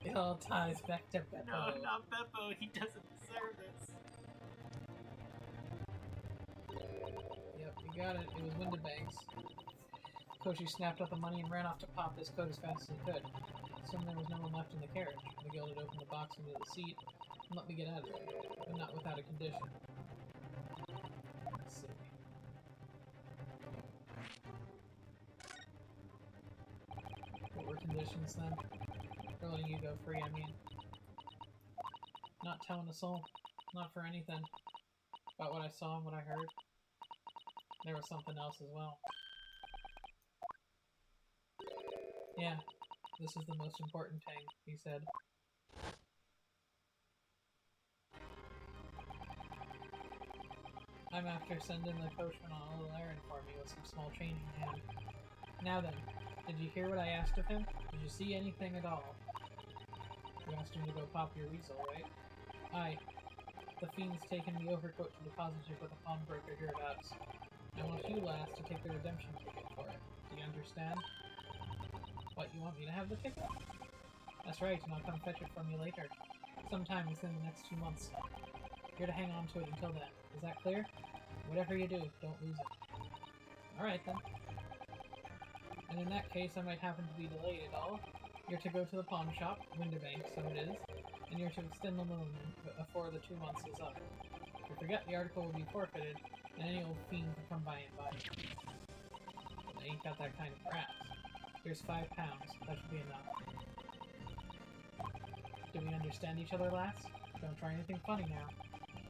It all ties back to Beppo. No, not Beppo. He doesn't deserve this. Yep, you got it. It was Windybanks. Koshi snapped up the money and ran off to pop this coat as fast as he could. Soon there was no one left in the carriage. McGilda had opened the box into the seat and let me get out of there, but not without a condition. Let's see. were conditions then. For letting you go free, I mean. Not telling a soul. Not for anything. About what I saw and what I heard. There was something else as well. Yeah, this is the most important thing, he said. I'm after sending the coachman on a little errand for me with some small change in hand. Now then, did you hear what I asked of him? Did you see anything at all? You asked him to go pop your weasel, right? Aye. The fiend's taken the overcoat to deposit it with a pawnbroker hereabouts. I want you, lass, to take the redemption ticket for it. Do you understand? What, you want me to have the ticket? That's right, and I'll come fetch it from you later. Sometime within the next 2 months. You're to hang on to it until then. Is that clear? Whatever you do, don't lose it. Alright then. And in that case, I might happen to be delayed at all. You're to go to the pawn shop, Winterbank, so it is, and you're to extend the loan before the 2 months is up. If you forget, the article will be forfeited, and any old fiend can come by and buy it. I ain't got that kind of brass. Here's £5. That should be enough. Do we understand each other, lass? Don't try anything funny now.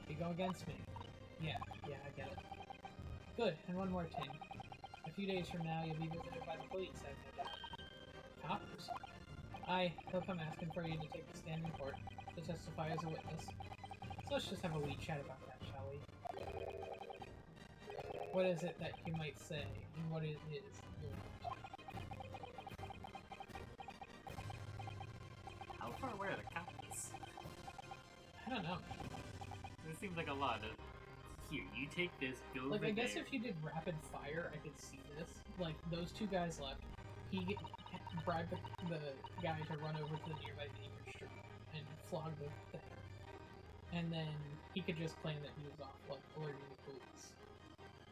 You go against me. Yeah, I get it. Good, and one more thing. A few days from now, you'll be visited by the police, I've no doubt. Coppers? Aye, they'll come asking for you to take the stand in court, to testify as a witness. So let's just have a wee chat about that, shall we? What is it that you might say, and what it is you want? How far away are the cops? I don't know. This seems like a lot of... Here, you take this, go Like, over I guess there. if you did rapid fire, I could see this. Like, those two guys left. He bribed the guy to run over to the nearby neighbor's street and flog the thing. And then he could just claim that he was off, like, alerting the police.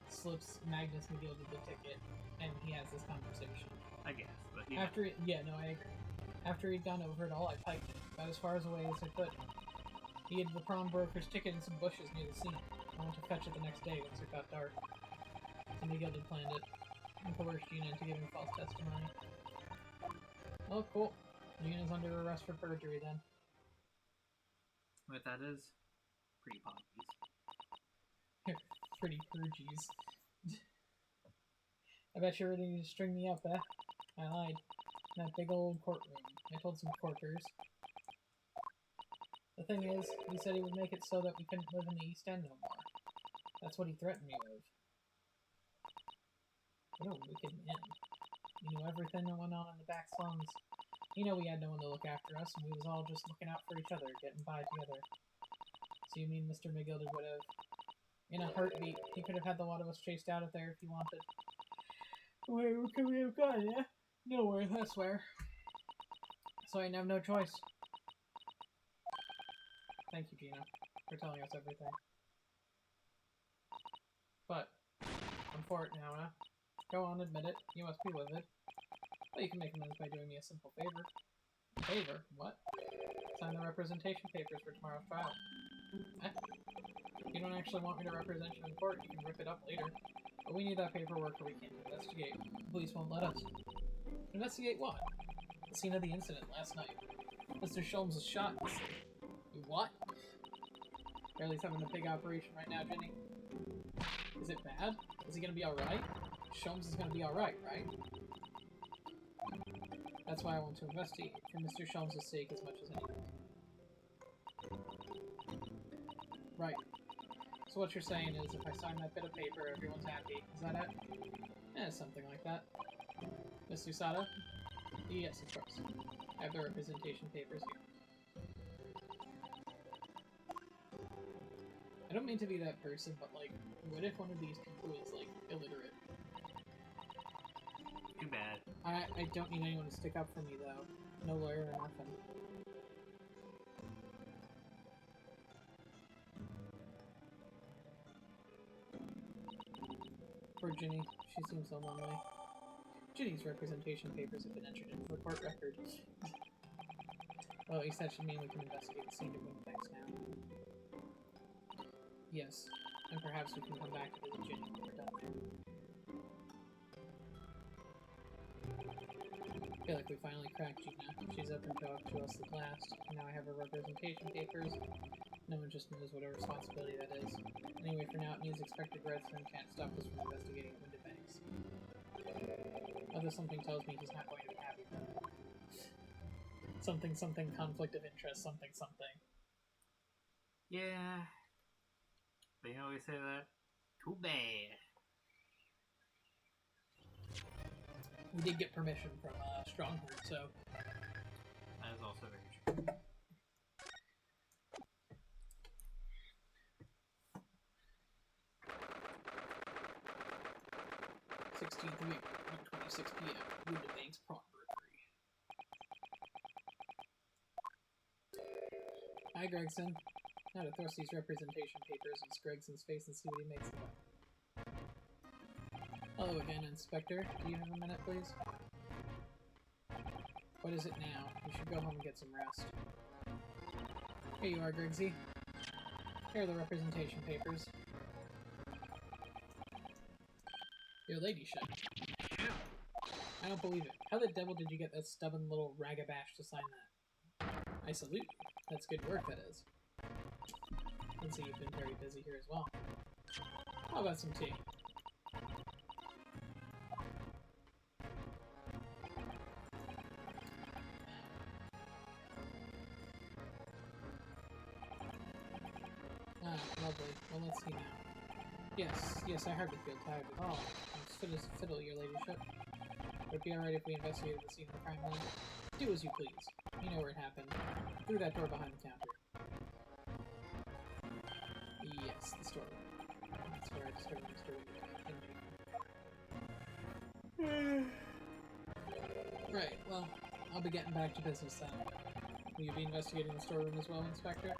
Slips Magnus McGilded the ticket, and he has this conversation. I guess, but... After it, yeah, no, I agree. After he'd gone over it all, I piked it, about as far away as I could. He had the pawnbroker's ticket in some bushes near the scene. I went to fetch it the next day once it got dark. So McGilded planned it, and coerced Gina into giving false testimony. Oh, cool. Gina's under arrest for perjury, then. What that is? Pretty poppies. Pretty purgies. I bet you're ready to string me up, eh? I lied. In that big old courtroom. I told some courters. The thing is, he said he would make it so that we couldn't live in the East End no more. That's what he threatened me with. What a wicked man. He knew everything that went on in the back slums. He knew we had no one to look after us, and we was all just looking out for each other, getting by together. So you mean Mr. McGilded would have... In a heartbeat, he could have had the lot of us chased out of there if he wanted. Where could we have gone, yeah? Nowhere, I swear. So I have no choice. Thank you, Gina, for telling us everything. But, I'm for it now, huh? Go on, admit it. You must be livid. Well, you can make amends by doing me a simple favor. Favor? What? Sign the representation papers for tomorrow's trial. Eh? If you don't actually want me to represent you in court, you can rip it up later. But we need that paperwork or we can't investigate. The police won't let us. Investigate what? The scene of the incident last night. Mr. Sholmes was shot. What? Barely's having a big operation right now, Jenny. Is it bad? Is he gonna be alright? Sholmes is gonna be alright, right? That's why I want to investigate, for Mr. Sholmes' sake as much as anything. Right. So what you're saying is, if I sign that bit of paper, everyone's happy. Is that it? Eh, something like that. Miss Usada? Yes, of course. I have the representation papers here. I don't mean to be that person, but, like, what if one of these people is, like, illiterate? Too bad. I don't need anyone to stick up for me, though. No lawyer or nothing. Poor Ginny. She seems so lonely. Ginny's representation papers have been entered into the court record. Well, at least that should mean we can investigate the scene of Winterbanks now. Yes, and perhaps we can come back to visit Ginny when we're done there. I feel like we finally cracked Gina. She's opened to us at last. Now I have her representation papers. No one just knows what a responsibility that is. Anyway, for now, it means Inspector Gretchen can't stop us from investigating Windibanks. Although something tells me he's not going to be happy with it. Something, something, conflict of interest, something, something. Yeah. They always say that. Too bad. We did get permission from Strongheart, so... That is also very true. th of April, 1:26 p.m. Windibanks Pawnbrokery. Hi, Gregson. Now to thrust these representation papers in Gregson's face and see what he makes of them. Hello again, Inspector. Do you have a minute, please? What is it now? You should go home and get some rest. Here you are, Grigsy. Here are the representation papers. Your ladyship. I don't believe it. How the devil did you get that stubborn little ragabash to sign that? I salute you. That's good work, that is. I can see you've been very busy here as well. How about some tea? Ah, lovely. Well, let's see now. Yes, I hardly feel tired at all. I'm as fit as a fiddle, your ladyship. Would it be alright if we investigated the scene of the crime then? Do as you please. You know where it happened. Through that door behind the counter. Yes, the storeroom. That's where I discovered Mr. Windibank. Right, well, I'll be getting back to business then. Will you be investigating the storeroom as well, Inspector?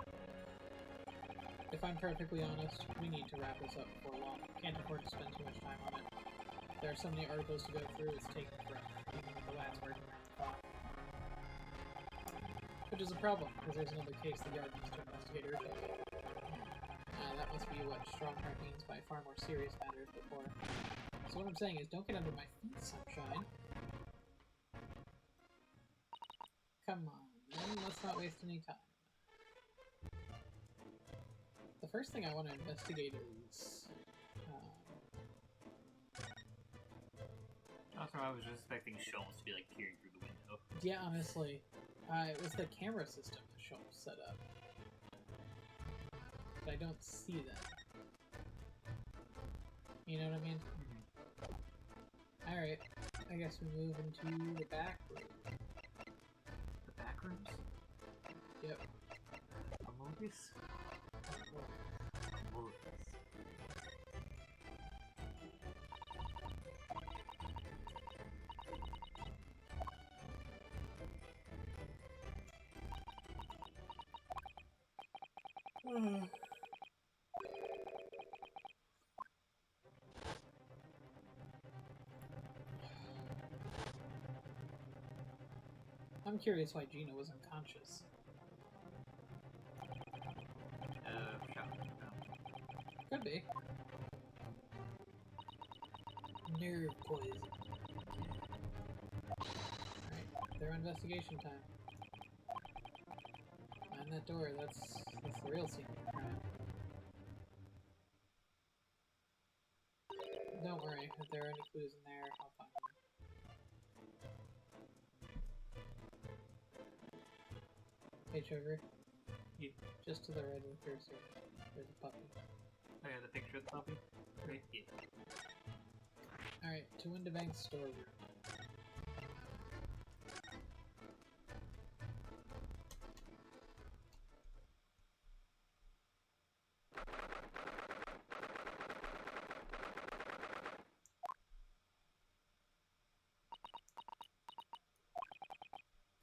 If I'm perfectly honest, we need to wrap this up before long. Can't afford to spend too much time on it. There are so many articles to go through, it's taking forever, even with the lads working around the clock. Which is a problem, because there's another case the yard needs to investigate urgently. That must be what Strongheart means by far more serious matters before. So what I'm saying is, don't get under my feet, sunshine. Come on, then, let's not waste any time. The first thing I want to investigate is... That's why I was just expecting Sholmes to be like peering through the window. yeah, honestly. It was the camera system that Sholmes set up. But I don't see that. You know what I mean? Mm-hmm. Alright, I guess we move into the back room. The back rooms? Yep. The movies? Movies. I'm curious why Gina was unconscious. Shock. Could be. Nerve poison. Alright, they're on investigation time. Behind that door, that's the real scene of the crime. Don't worry, if there are any clues in there, I'll find them. Page over. Yeah. Just to the right of the cursor. There's a puppy. Oh yeah, the picture of the puppy? Right? Yeah. Alright, to Windibank's storeroom.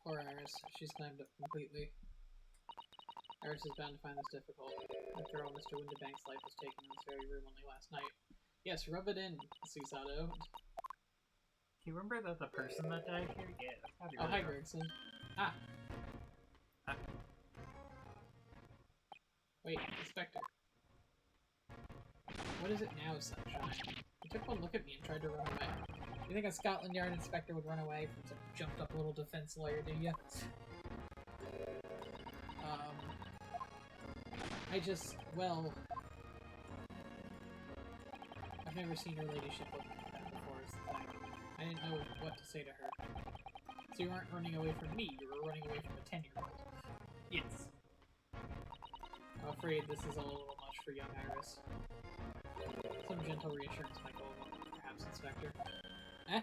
Poor Iris, she's climbed up completely. Iris is bound to find this difficult. After all, Mr. Windibank's life was taken in this very room only last night. Yes, rub it in, Susado. Do you remember that the person that died here? Yeah, that's gotta be Oh, hi, rough. Gregson. Ah! Ah. Wait, Inspector. What is it now, Sunshine? You took one look at me and tried to run away. You think a Scotland Yard inspector would run away from some jumped up little defense lawyer, do you? Well, I've never seen her ladyship look like that before, is the thing. I didn't know what to say to her. So you weren't running away from me, you were running away from a 10-year-old. Yes. I'm afraid this is all a little much for young Iris. Some gentle reassurance might go along, perhaps, Inspector. Eh?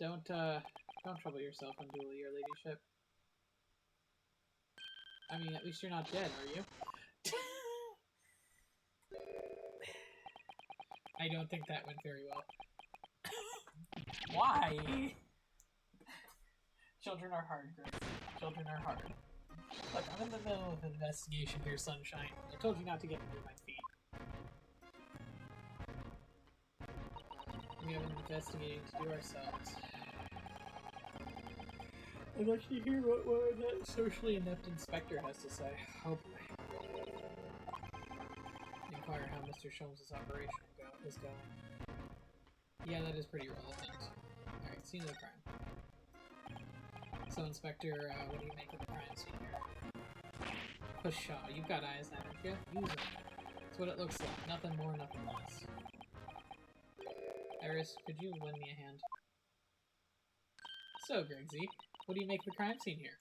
Don't trouble yourself unduly, your ladyship. I mean, at least you're not dead, are you? I don't think that went very well. Why? Children are hard, Grace. Children are hard. Look, I'm in the middle of an investigation here, Sunshine. I told you not to get under my feet. We have an investigating to do ourselves. I'd like to hear what that socially inept inspector has to say. Oh boy. Inquire how Mr. Sholmes' operation is going. Yeah, that is pretty relevant. Alright, scene of the crime. So, Inspector, what do you make of the crime scene here? Pshaw, you've got eyes, haven't you? Use them. That's what it looks like. Nothing more, nothing less. Iris, could you lend me a hand? So, Gregsy, what do you make of the crime scene here?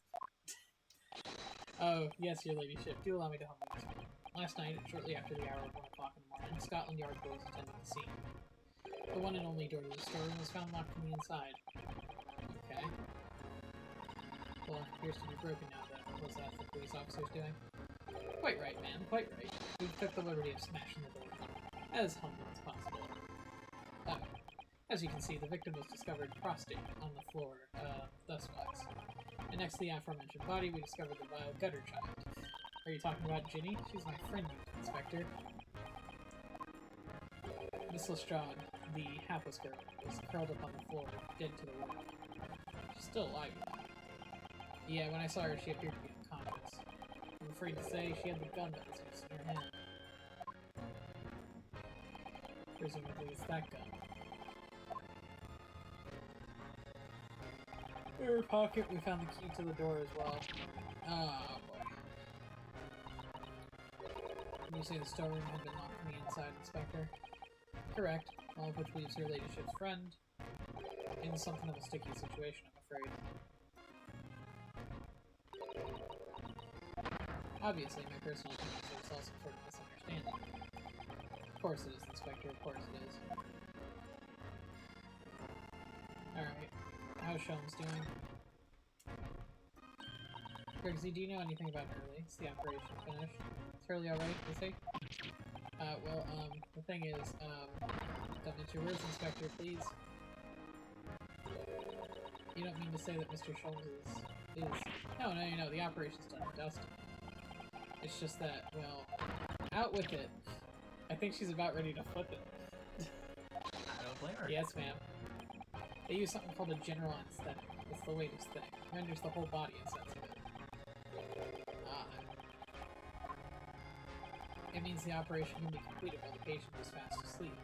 Oh, yes, your ladyship. Do allow me to humble you. Last night, shortly after the hour of 1 o'clock in the morning, Scotland Yard boys attended the scene. The one and only door to the storeroom was found locked from the inside. Okay. Well, it appears to be broken now, then. What was that the police officers doing? Quite right, man. Quite right. We took the liberty of smashing the door as humble as possible. As you can see, the victim was discovered prostrate on the floor, thuswise. And next to the aforementioned body, we discovered the vile gutter child. Are you talking about Ginny? She's my friend, Inspector. Miss Lestrade, the hapless girl, was curled up on the floor, dead to the wound. She's still alive. Yeah, when I saw her, she appeared to be unconscious. I'm afraid to say she had the gun that was used in her hand. Presumably it's that gun. In her pocket, we found the key to the door as well. Oh, boy. Can you say the storeroom had been locked from the inside, Inspector? Correct. All of which leaves your ladyship's friend in something of a sticky situation, I'm afraid. Obviously, my personal opinion is there's also sort of misunderstanding. Of course it is, Inspector, of course it is. Alright. How's Sholmes doing? Grigsy, do you know anything about Hurley? Is the operation finished? Is Hurley alright, is he? The thing is, don't mince your words, Inspector, please. You don't mean to say that Mr. Sholmes is... No, the operation's done and dusted. It's just that, well, out with it. I think she's about ready to flip it. I don't blame her. Yes, ma'am. They use something called a general anesthetic. It's the latest thing. It renders the whole body insensitive. It means the operation can be completed while the patient is fast asleep.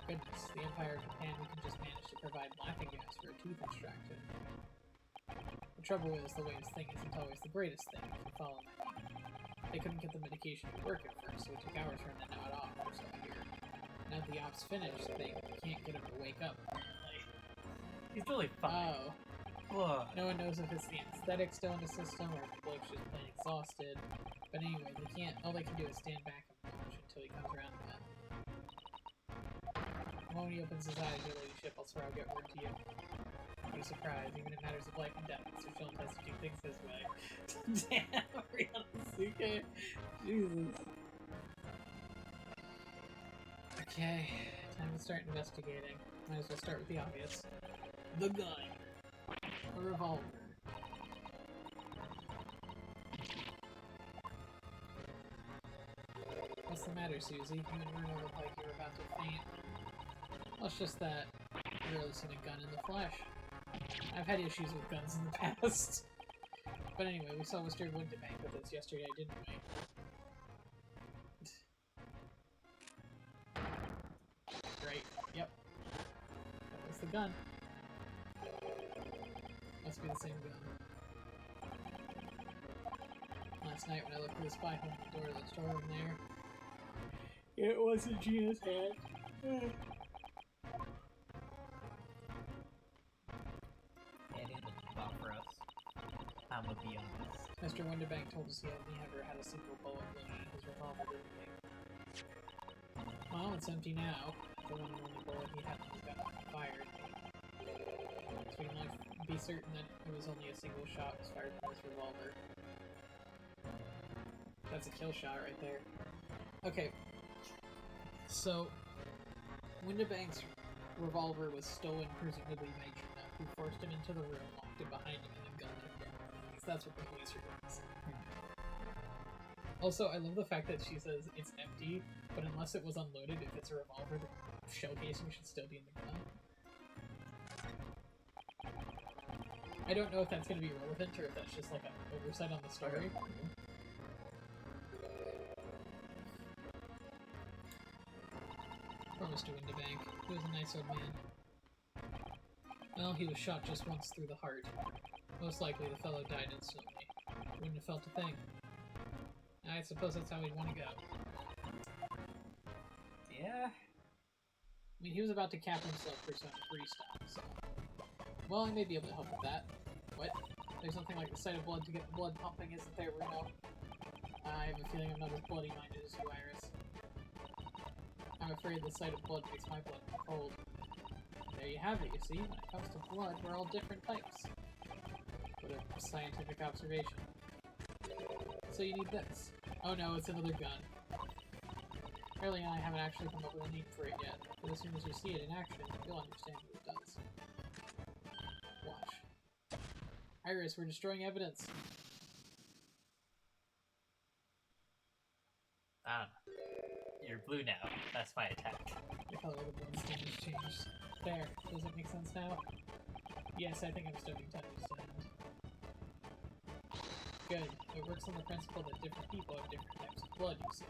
Goodness, the Empire of Japan, we can just manage to provide laughing gas for a tooth extracted. The trouble is, the latest thing isn't always the greatest thing, if you follow my meaning. They couldn't get the medication to work at first, so it took hours for him to nod off, or so I hear. Now that the op's finished, they can't get him to wake up, apparently. He's really fine. Oh. Ugh. No one knows if it's the anesthetic still in the system, or if the bloke's just plain exhausted. But anyway, all they can do is stand back and watch until he comes around again. The moment he opens his eyes, your ladyship, I'll swear I'll get word to you. Be surprised, even in matters of life and death, Mr. Sholmes has to do things this way. Damn, Ryosuke. Jesus. Okay, time to start investigating. Might as well start with the obvious. The gun. A revolver. What's the matter, Susie? You and Bruno look like you were about to faint. Well, it's just that I've rarely seen a gun in the flesh. I've had issues with guns in the past. But anyway, we saw Mr. Winterbank with us yesterday, didn't we? Great. Yep. That was the gun. Must be the same gun. Last night when I looked through the spy hole door of the storeroom there, it wasn't Gina's hand. Yeah, it didn't look well for us. I'm gonna be honest. Mr. Winterbank told us he only ever had a single bullet loaded in his revolver, didn't he? Well, it's empty now. The one and only bullet he had was got fired. So we can be certain that it was only a single shot was fired from his revolver. That's a kill shot right there. Okay. So, Winterbank's revolver was stolen presumably by Gina, who forced him into the room, locked it behind him, and then gunned him down. At least that's what the police are going to say. Also, I love the fact that she says it's empty, but unless it was unloaded, if it's a revolver, the shell casing should still be in the gun. I don't know if that's going to be relevant, or if that's just like an oversight on the story. Poor Mr. Winterbank. He was a nice old man. Well, he was shot just once through the heart. Most likely the fellow died instantly. Wouldn't have felt a thing. I suppose that's how he'd want to go. Yeah. I mean, he was about to cap himself for some freestyle, so... Well, I may be able to help with that. What? There's nothing like the sight of blood to get the blood pumping, isn't there, Bruno? I have a feeling I'm not as bloody-minded as you, Iris. I'm afraid the sight of blood makes my blood cold. There you have it, you see? When it comes to blood, we're all different types. What a scientific observation. So you need this. Oh no, it's another gun. Apparently I haven't actually come up with a name for it yet, but as soon as you see it in action, you'll understand what it does. Watch. Iris, we're destroying evidence. Ah. You're blue now. That's my attack. The color of the bloodstain has changed. There. Does it make sense now? Yes, I think I'm starting to understand. Good. It works on the principle that different people have different types of blood, you see.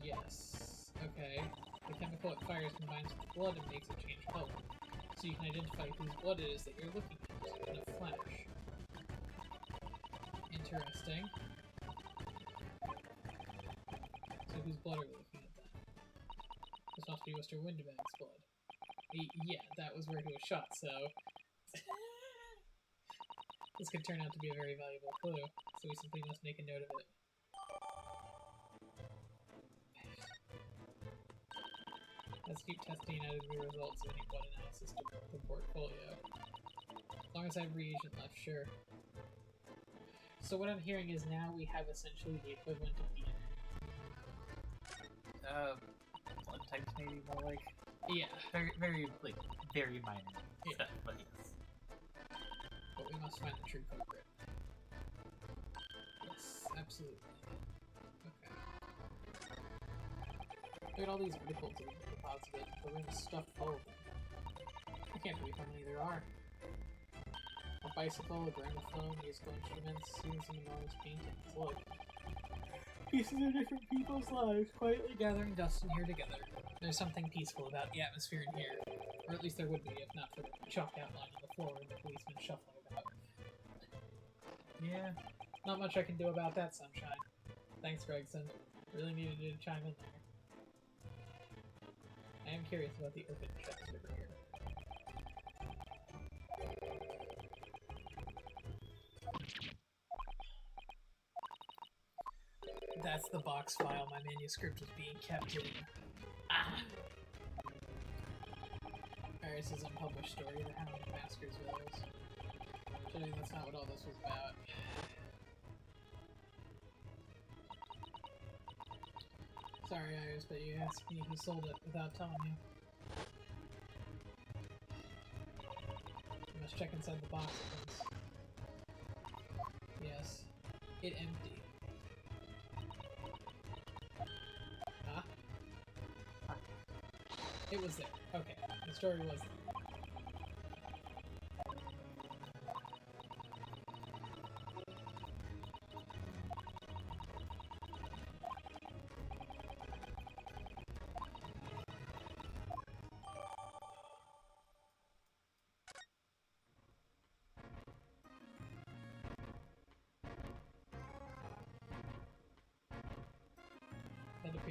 Yes. Okay. The chemical it fires combines with the blood and makes it change color. So you can identify whose blood it is that you're looking at in a flash. Interesting. So whose blood are we looking at then? This must be Mr. Winterbank's blood. Yeah, that was where he was shot, so... This could turn out to be a very valuable clue, so we simply must make a note of it. Let's keep testing out of the results of any blood analysis to build the portfolio. As long as I have reagent left, sure. So what I'm hearing is now we have essentially the equivalent of DNA. Blood types maybe more like? Yeah. Very minor stuff, but yes. But we must find the true culprit. Yes, absolutely. Okay. Look at all these articles that have been deposited. The room is stuffed full of them. I can't believe how many there are. A bicycle, a gramophone, musical instruments, even some enormous paintings. Look. Pieces of different people's lives quietly gathering dust in here together. There's something peaceful about the atmosphere in here. Or at least there would be, if not for the chalk outline on the floor and the policemen shuffling about. Yeah, not much I can do about that, Sunshine. Thanks, Gregson. Really needed you to chime in there. I am curious about the open chest over here. That's the box file my manuscript was being kept in. Ah! Iris' unpublished story, The Hound of Baskervilles. Actually, that's not what all this was about. Sorry, Iris, but you asked me who sold it without telling you. You must check inside the box at once. Yes. It empty. Huh? It was there. Okay. The story was there.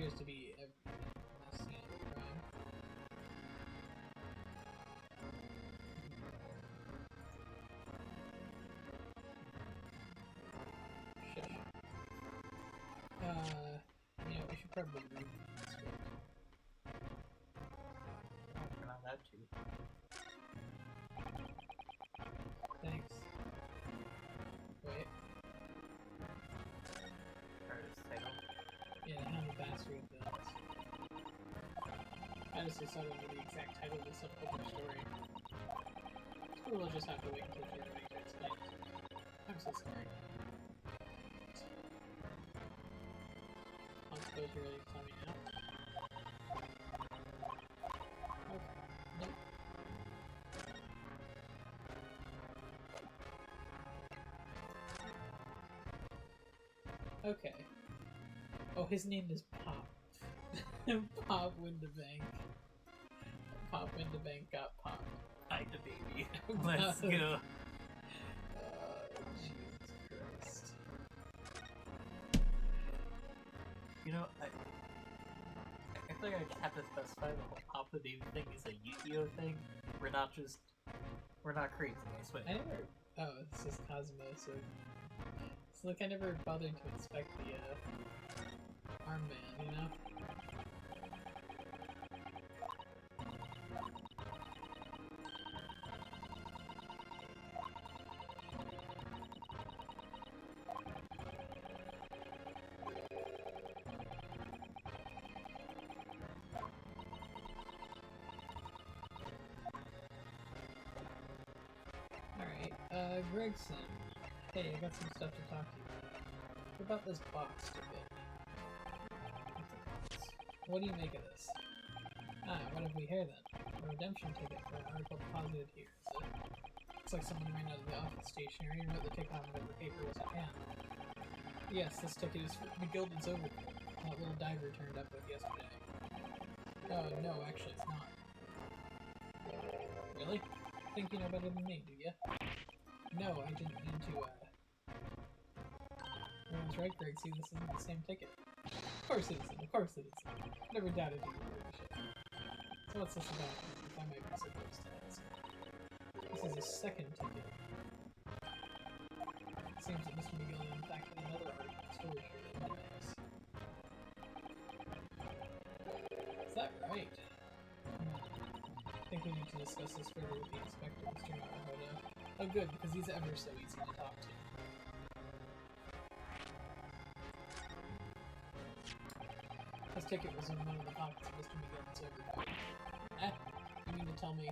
appears to be everything in this scene of crime. Shush. You know, we should probably read the script. We're not allowed to. Thanks. Wait. Artist title. Yeah, How the Bastard Builds. I just decided on the exact title of the subculture story. So we'll just have to wait until you're ready to explain it. I'm so sorry. I suppose you're ready to tell me now. Okay. Nope. Okay. Oh, his name is Pop. Pop Windabank. Pop Windabank got Pop. Hide the baby. Let's go. Jesus Christ. You know, I feel like I just have to specify the whole Pop the Baby thing is a Yu-Gi-Oh thing. We're not crazy, I swear. I never. Oh, it's just Cosmo, so. So, like, I never bothered to inspect the, armband, you know? Alright, Gregson. Hey, I got some stuff to talk to you about. What about this box ticket? What do you make of this? Ah, what have we here then? A redemption ticket for an article deposited here, is it? Looks like someone ran out of the office stationery and wrote the ticket on whatever paper was at hand. Yes, this ticket is for McGilden's overcoat. That little diver turned up with yesterday. Oh, no, actually it's not. Really? Think you know better than me, do ya? No, I didn't mean to, Everyone's right, Greg. See, this isn't the same ticket. Of course it isn't. Of course it isn't. Never doubted your leadership. So what's this about? If I might be supposed to ask. This is a second ticket. It seems that Mr. McGillen, in fact, had another article story here that matters. Is that right? I think we need to discuss this further with the inspector, Mr. Narahoda. Oh good, because he's ever so easy to talk to. This ticket was in one of the pockets of Mr. McGillen's overcoat. Eh? You mean to tell me?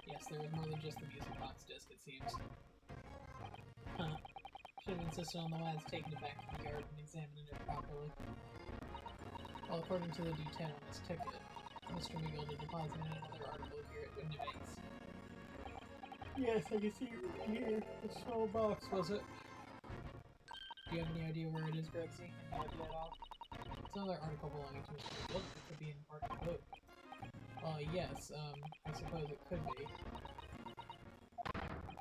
Yes, there was more than just the music box disc, it seems. Huh. Should have insisted on the lads taking it back to the yard and examining it properly. Well, according to the detail on this ticket, Mr. McGilden deposited another article here at Windabanks. Yes, I can see it right here. The small box, was it? Do you have any idea where it is, Gregsy? Any idea at all? It's another article belonging to Mr. McGilden. It could be an important clue. Yes, I suppose it could be.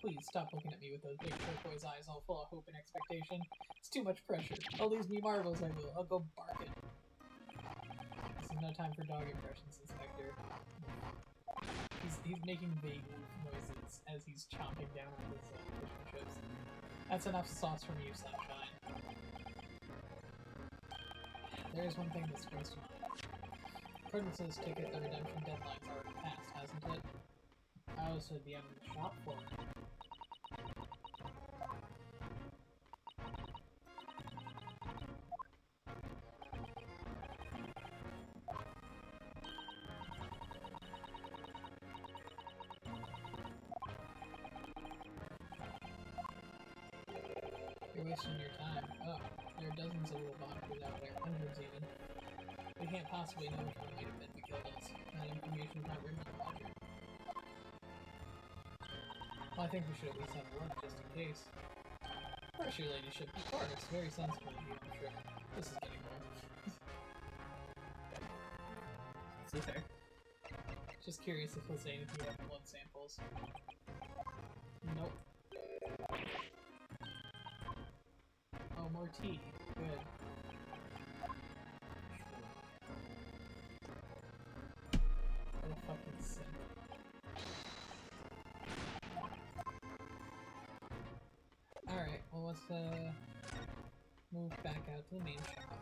Please stop looking at me with those big turquoise eyes all full of hope and expectation. It's too much pressure. All these me marvels I will. I'll go barking. This is no time for dog impressions, Inspector. He's making vague noises as he's chomping down on his fish and chips. That's enough sauce from you, Sunshine. There is one thing that springs to mind. According to this ticket, the redemption deadline's already passed, hasn't it? Oh, so it'd be out in the shop for it. You're wasting your time. Oh, there are dozens of little boxes out there, hundreds even. We can't possibly know which one might have been McGilden's. That information's not written in the ledger. Well, I think we should at least have a look, just in case. Of course, your ladyship. Of course. Very sensible of you, I'm sure. This is getting old. Is there? Just curious if he'll say anything about blood samples. Nope. Oh, more tea. Good. let's move back out to the main shop.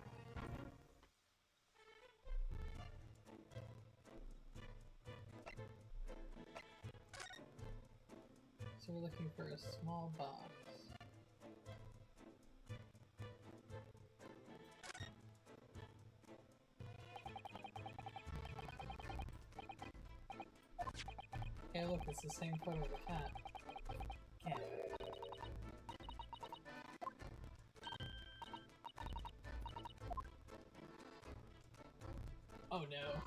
So we're looking for a small box. Hey look, it's the same photo of the cat. Yeah. Oh no.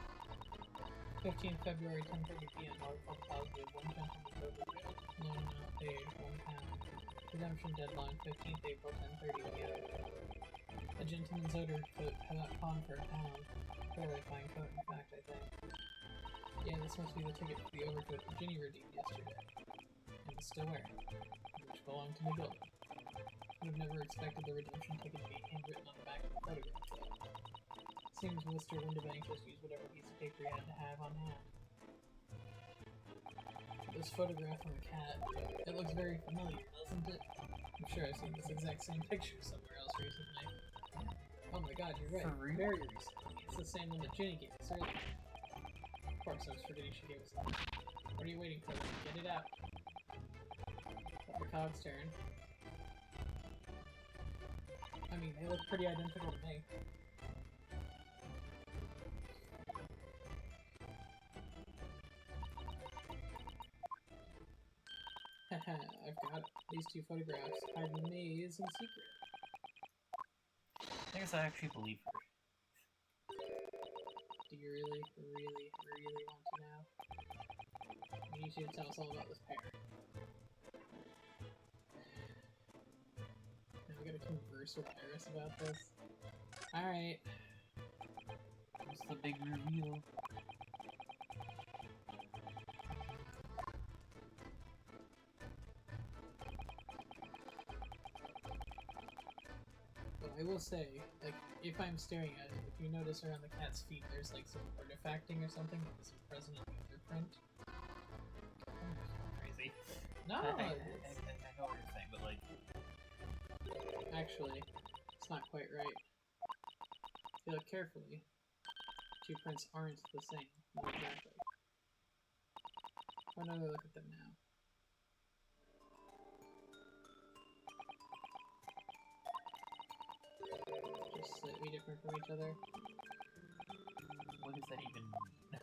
15th February, 10:30 p.m. Article positive. One gentleman overweight. No, not paid. £1. Redemption deadline 15th April, 10:30 p.m. A gentleman's odor coat pawned for £1. Fairly fine coat, in fact, I think. Yeah, this must be the ticket for the overcoat that Ginny redeemed yesterday. And is still wearing. Which belonged to Matilda. Would have never expected the redemption ticket to be handwritten on the back of the photograph, though. Seems Mr. Windibank just used whatever piece of paper he had to have on hand. This photograph of the cat, it looks very familiar, doesn't it? I'm sure I've seen this exact same picture somewhere else recently. Oh my god, you're right. For real? Very recently. It's the same one that Ginny gave us earlier. Of course, I was forgetting she gave us that. What are you waiting for? Get it out. Let the cog's turn. I mean, they look pretty identical to me. Haha, I've got it. These two photographs hide the maze in secret. I guess I actually believe her. Do you really, really, really want to know? I need you to tell us all about this pair. Now we gotta converse with Iris about this. Alright. What's the big reveal? Well, I will say, like, if I'm staring at it, if you notice around the cat's feet, there's like some artifacting or something that isn't present on the other print. Crazy. No, I it's, know what you're saying, but like, actually, it's not quite right. If you look carefully, two prints aren't the same. Not exactly. Oh, another look at them now. Just slightly different from each other. what does that even mean?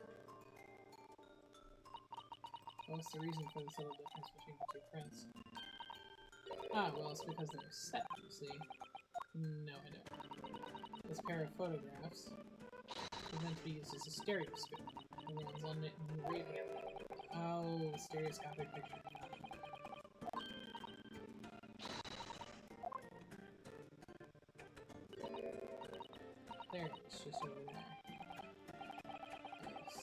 What's the reason for the subtle difference between the two prints? Ah, well, it's because they're set, you see. No, I don't. This pair of photographs is meant to be used as a stereoscope. The ones on it in the radio. Oh, stereoscopic picture. There it is, just over there. Nice.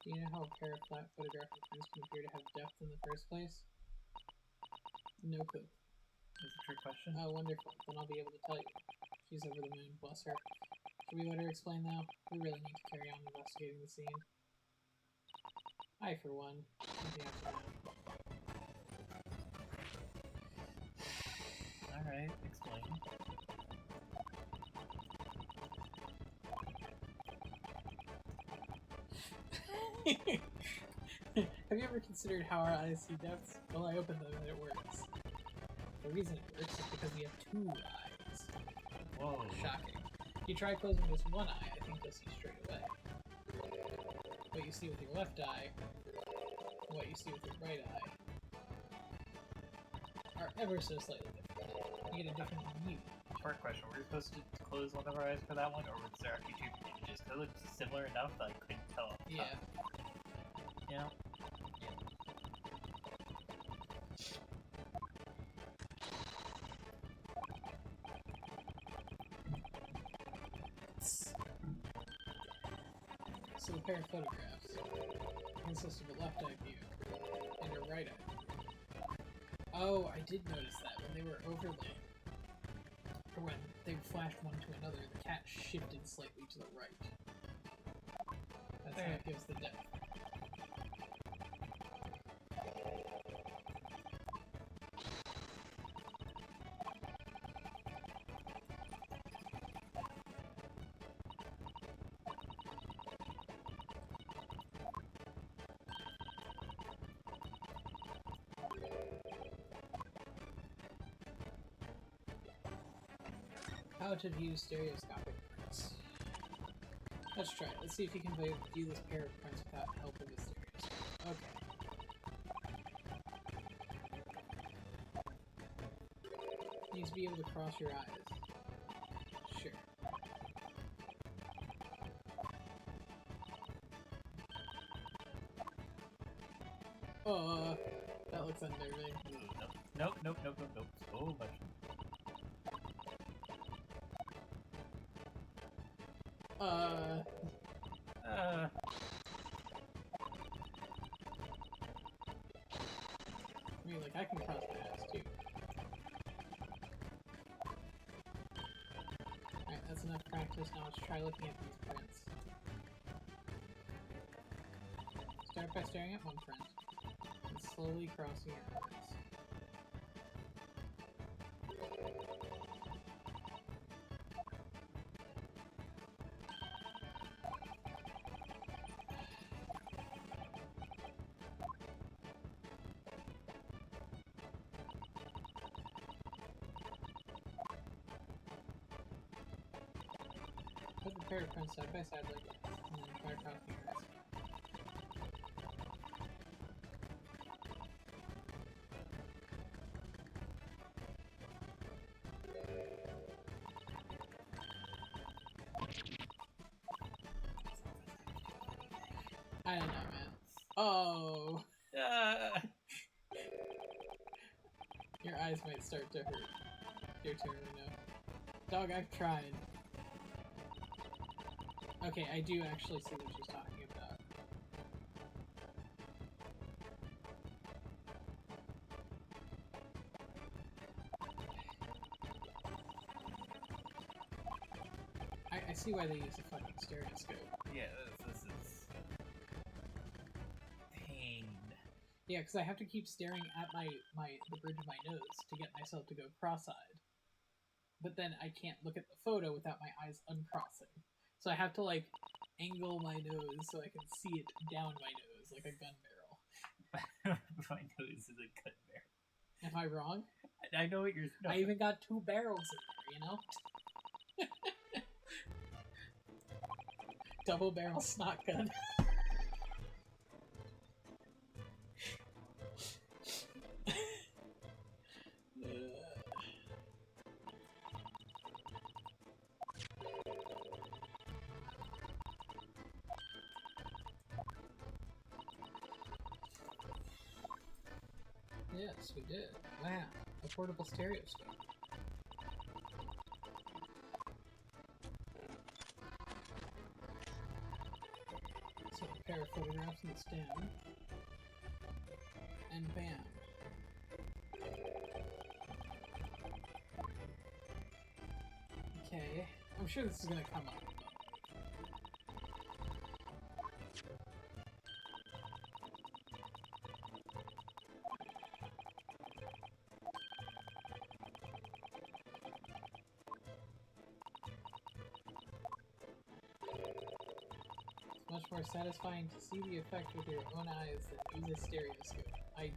Do you know how a pair of flat photographic prints can appear to have depth in the first place? No clue. That's a trick question. Oh, wonderful. Then I'll be able to tell you. She's over the moon, bless her. Should we let her explain now? We really need to carry on investigating the scene. I, for one, simply have to know. Alright, explain. Have you ever considered how our eyes see depths? Well, I open them and it works. The reason it works is because we have two eyes. Whoa. Shocking. If you try closing just one eye, I think you'll see straight away. What you see with your left eye, what you see with your right eye, are ever so slightly different. You get a different view. Short question, were we supposed to close one of our eyes for that one, or was there actually two images? They looked similar enough that I couldn't tell. Yeah. You know? So the pair of photographs consist of a left eye view and a right eye view. Oh, I did notice that when they were overlaid. for when they flashed one to another, the cat shifted slightly to the right. That's how it gives the depth. How to view stereoscopic prints. Let's try it. Let's see if you can view this pair of prints without help of the stereoscope. Okay. Needs to be able to cross your eyes. Sure. Oh, that looks unnerving. Nope. So much. I mean, like, I can cross my eyes, too. Alright, that's enough practice. Now let's try looking at these prints. Start by staring at one print, and slowly crossing your eyes. Put the pair of prints side by side like that, and then try crossing your eyes. I don't know, man. Oh! Your eyes might start to hurt. Your turn, Reno. Dog, I've tried. Okay, I do actually see what she's talking about. I see why they use a fucking stereoscope. Yeah, this is pain. Yeah, because I have to keep staring at the bridge of my nose to get myself to go cross-eyed. But then I can't look at the photo without my eyes uncrossing. So I have to, like, angle my nose so I can see it down my nose, like a gun barrel. My nose is a gun barrel. Am I wrong? I know what you're... No. I even got 2 barrels in there, you know? Double barrel snot gun. Yes, we did. Wow, a portable stereoscope. So a pair of photographs in the stand. And bam. Okay, I'm sure this is gonna come up. Much more satisfying to see the effect with your own eyes than use a stereoscope. I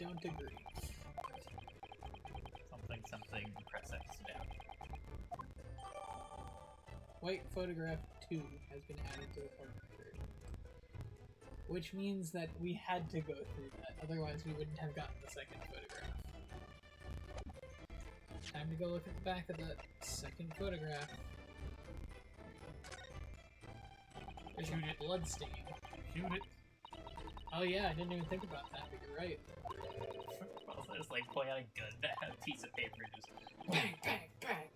don't agree. Something, press X down. Wait, photograph 2 has been added to the court record. Which means that we had to go through that, otherwise we wouldn't have gotten the second photograph. Time to go look at the back of that second photograph. There's a blood stain. Shoot it. Oh yeah, I didn't even think about that, but you're right. Also, it's like pulling out a gun, a piece of paper, and just Bang, bang, bang!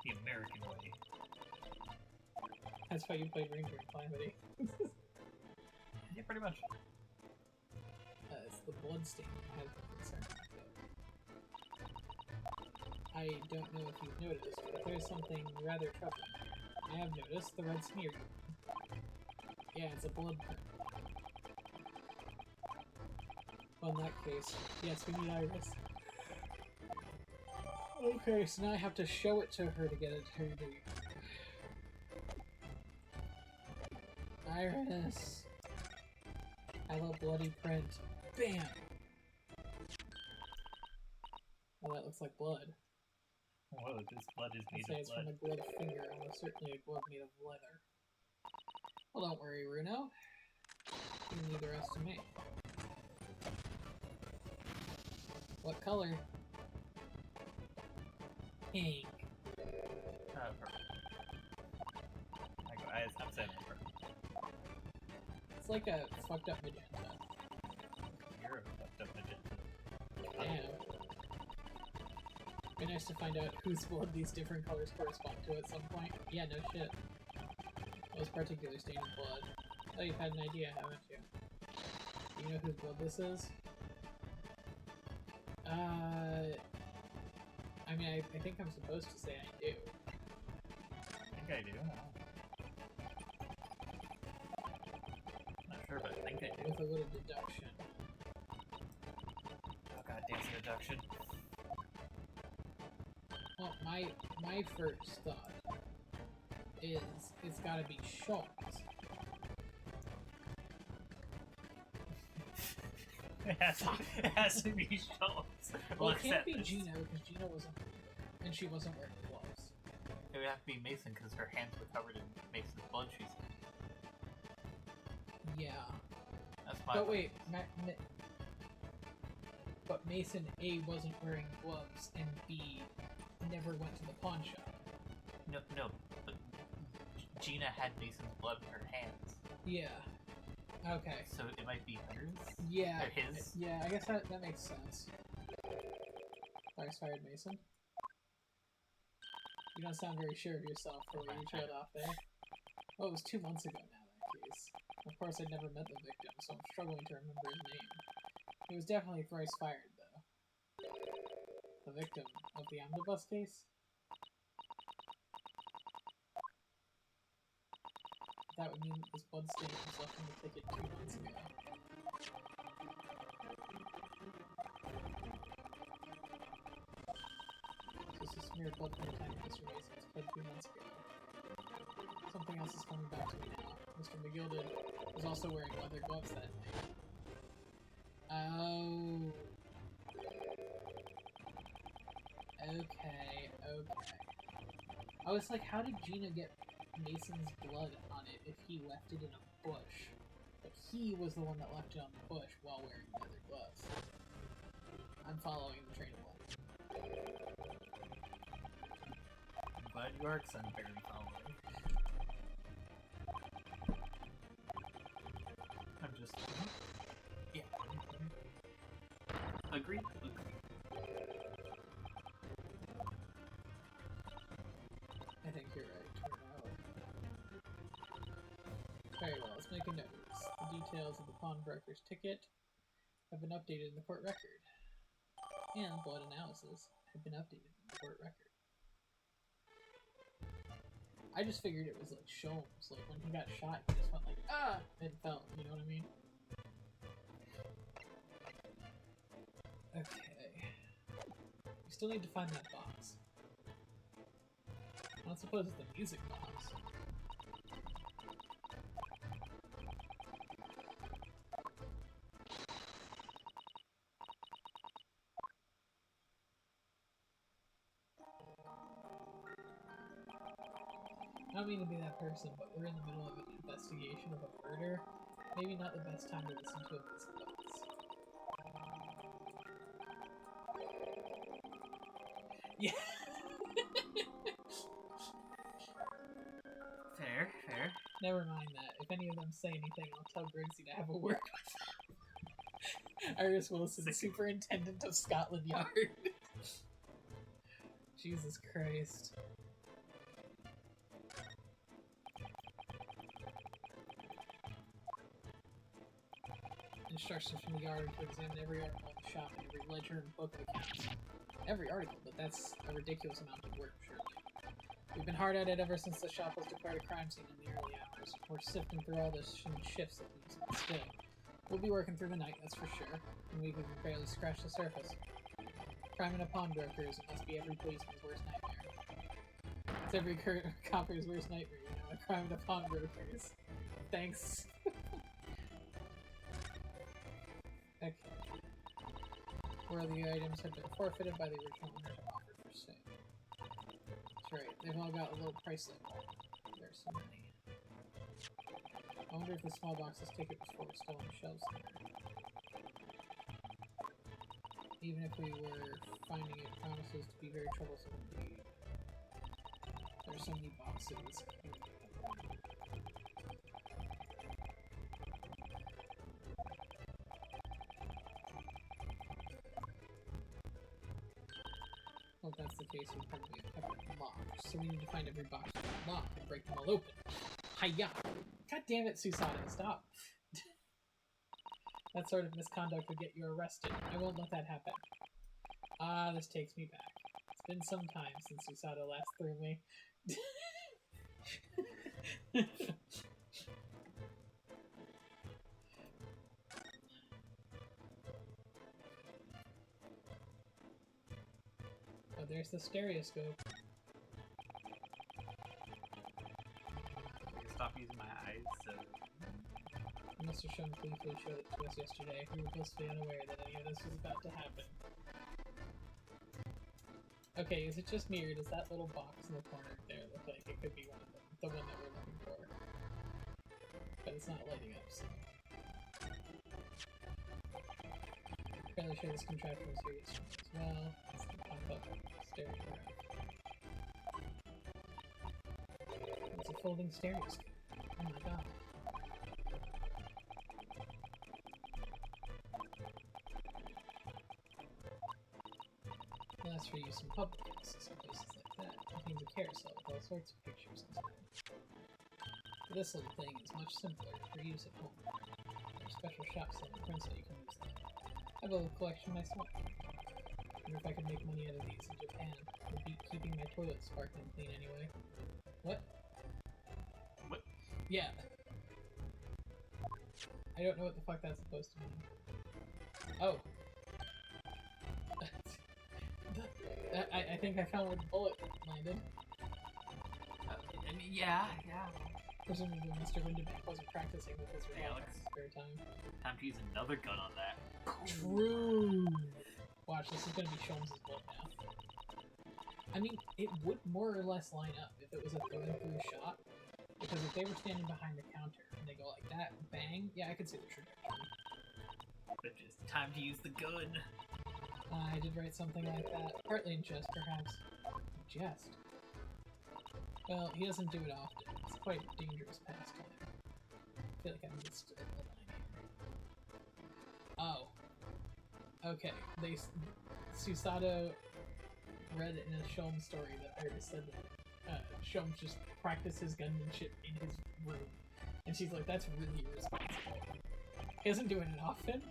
the American way. That's why you played Ring Ring Calamity. Yeah, pretty much. It's the blood stain that has been concerned I don't know if you've noticed, but there's something rather troubling. I have noticed the red smear. Yeah, it's a blood print. Well, in that case, yes, we need Iris. Okay, so now I have to show it to her to get it to the... Iris! I have a bloody print. Bam! Well, that looks like blood. Whoa, this blood is I'd made say of it's blood. from a gloved finger, almost certainly a glove made of leather. Well, don't worry, Runo. You can leave the rest to me. What color? Pink. Purple. I'm saying purple. It's like a fucked up magenta. You're a fucked up magenta. Damn. Be nice to find out whose blood these different colors correspond to at some point. Yeah, no shit. Most particular stain of blood. Oh, you've had an idea, haven't you? Do you know whose blood this is? I mean, I think I'm supposed to say I do. I think I do. Not sure, but I think I do. With a little deduction. Oh god, damn deduction. Well, my first thought is it's gotta be Schultz. It has to be Schultz. Well, it can't accept be this. Gina because Gina wasn't there, and she wasn't wearing gloves. It would have to be Mason because her hands were covered in Mason's blood, she said. Yeah. That's my But wait, but Mason A wasn't wearing gloves, and B never went to the pawn shop. No, but Gina had Mason's blood in her hands. Yeah. Okay. So it might be hers? Yeah. Or his? Yeah, I guess that makes sense. Thanks, fired Mason. You don't sound very sure of yourself for what you trailed off there. Well, it was 2 months ago now, that case. Of course, I'd never met the victim, so I'm struggling to remember his name. He was definitely thrice fired, though. The victim of the omnibus case? That would mean that this blood stain was left on the ticket 2 months ago. So this is smeared blood from the time Mr. Mason's killed 2 months ago. Something else is coming back to me now. Mr. McGilded was also wearing leather gloves that night. Oh. Okay. I was like, how did Gina get Mason's blood on it if he left it in a bush? But he was the one that left it on the bush while wearing leather gloves. I'm following the train of thought. I'm glad you are, because I'm barely following. I'm just... Yeah. Agreed. I think you're right. Very well, let's make a note. The details of the pawnbroker's ticket have been updated in the court record. And blood analysis have been updated in the court record. I just figured it was like Sholmes, like when he got shot, he just went like, ah, and fell, you know what I mean? Okay. We still need to find that box. I don't suppose it's the music box. I don't mean to be that person, but we're in the middle of an investigation of a murder. Maybe not the best time to listen to a music box. Yeah. Fair. Never mind that. If any of them say anything, I'll tell Grigsby to have a word with Iris Wilson, Superintendent of Scotland Yard. Jesus Christ. Instructions from the yard to examine every article in the shop and every ledger and book of accounts. Every article, but that's a ridiculous amount of work, surely. We've been hard at it ever since the shop was declared a crime scene in the early hours. We're sifting through all the shifts at least, but still. We'll be working through the night, that's for sure, and we can barely scratch the surface. Crime in a pawnbroker's, it must be every policeman's worst nightmare. It's every copper's worst nightmare, you know, a crime in a pawnbroker's. Thanks. Okay. Worthy items have been forfeited by the original owners and offered for sale. That's right, they've all got a little price label. There's so many. I wonder if the small box's ticket before was still on the shelves somewhere. Even if we were finding it promises to be very troublesome indeed. There are so many boxes. Well, if that's the case, we probably have kept it locked. So we need to find every box locked and break them all open. Hiya! God damn it, Susanoo, stop! That sort of misconduct would get you arrested. I won't let that happen. Ah, this takes me back. It's been some time since Susanoo last threw me. Oh, there's the stereoscope. Stop using my eyes, so... You must have shown gleefully showed it to us yesterday. We were blissfully unaware that any of this was about to happen. Okay, is it just me, or does that little box in the corner there look like it could be one of them? The one that we're looking for. But it's not lighting up, so... Fairly sure this contraption was here yesterday as well. It's the pop-up stereograph. It's a folding stereoscope. Oh my god. Well, that's for use in public places and places like that. It contains a carousel with all sorts of pictures inside. But this little thing is much simpler for use at home. There are special shops selling prints that you can use there. I have a little collection myself. Wonder if I could make money out of these in Japan. Would be keeping my toilet sparkling clean anyway. What? What? Yeah. I don't know what the fuck that's supposed to mean. Oh. I think I found where the bullet landed. I mean, yeah. Presumably Mr. Windebank wasn't practicing with his Hey, revolver Alex. in his spare time. Time to use another gun on that. True! Watch, this is gonna be Sholmes' bullet now. I mean, it would more or less line up if it was a through shot. Because if they were standing behind the counter and they go like that, bang, yeah, I could see the trajectory. But just time to use the gun. I did write something like that, partly in jest, perhaps. Jest? Well, he doesn't do it often. It's quite a dangerous pastime. I feel like I missed a line here. Oh. Okay, Susanoo read in a Sholmes story that Iris said that Sholmes just practices gunmanship in his room. And she's like, that's really irresponsible. He doesn't do it often.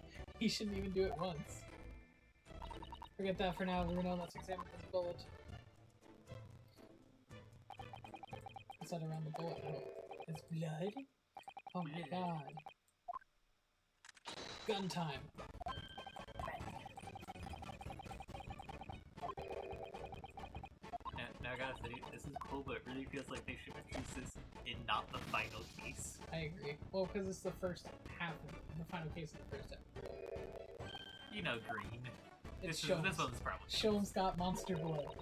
He shouldn't even do it once. Forget that for now, Bruno. Let's examine this bullet. What's that around the bullet hole? It's blood? Oh my god. Gun time. Now I gotta say, this is cool, but it really feels like they should introduce this in not the final case. I agree. Well, because it's the first half of the final case of the first half. You know, green. It's This Sholmes. one's probably. Sholmes got monster blood.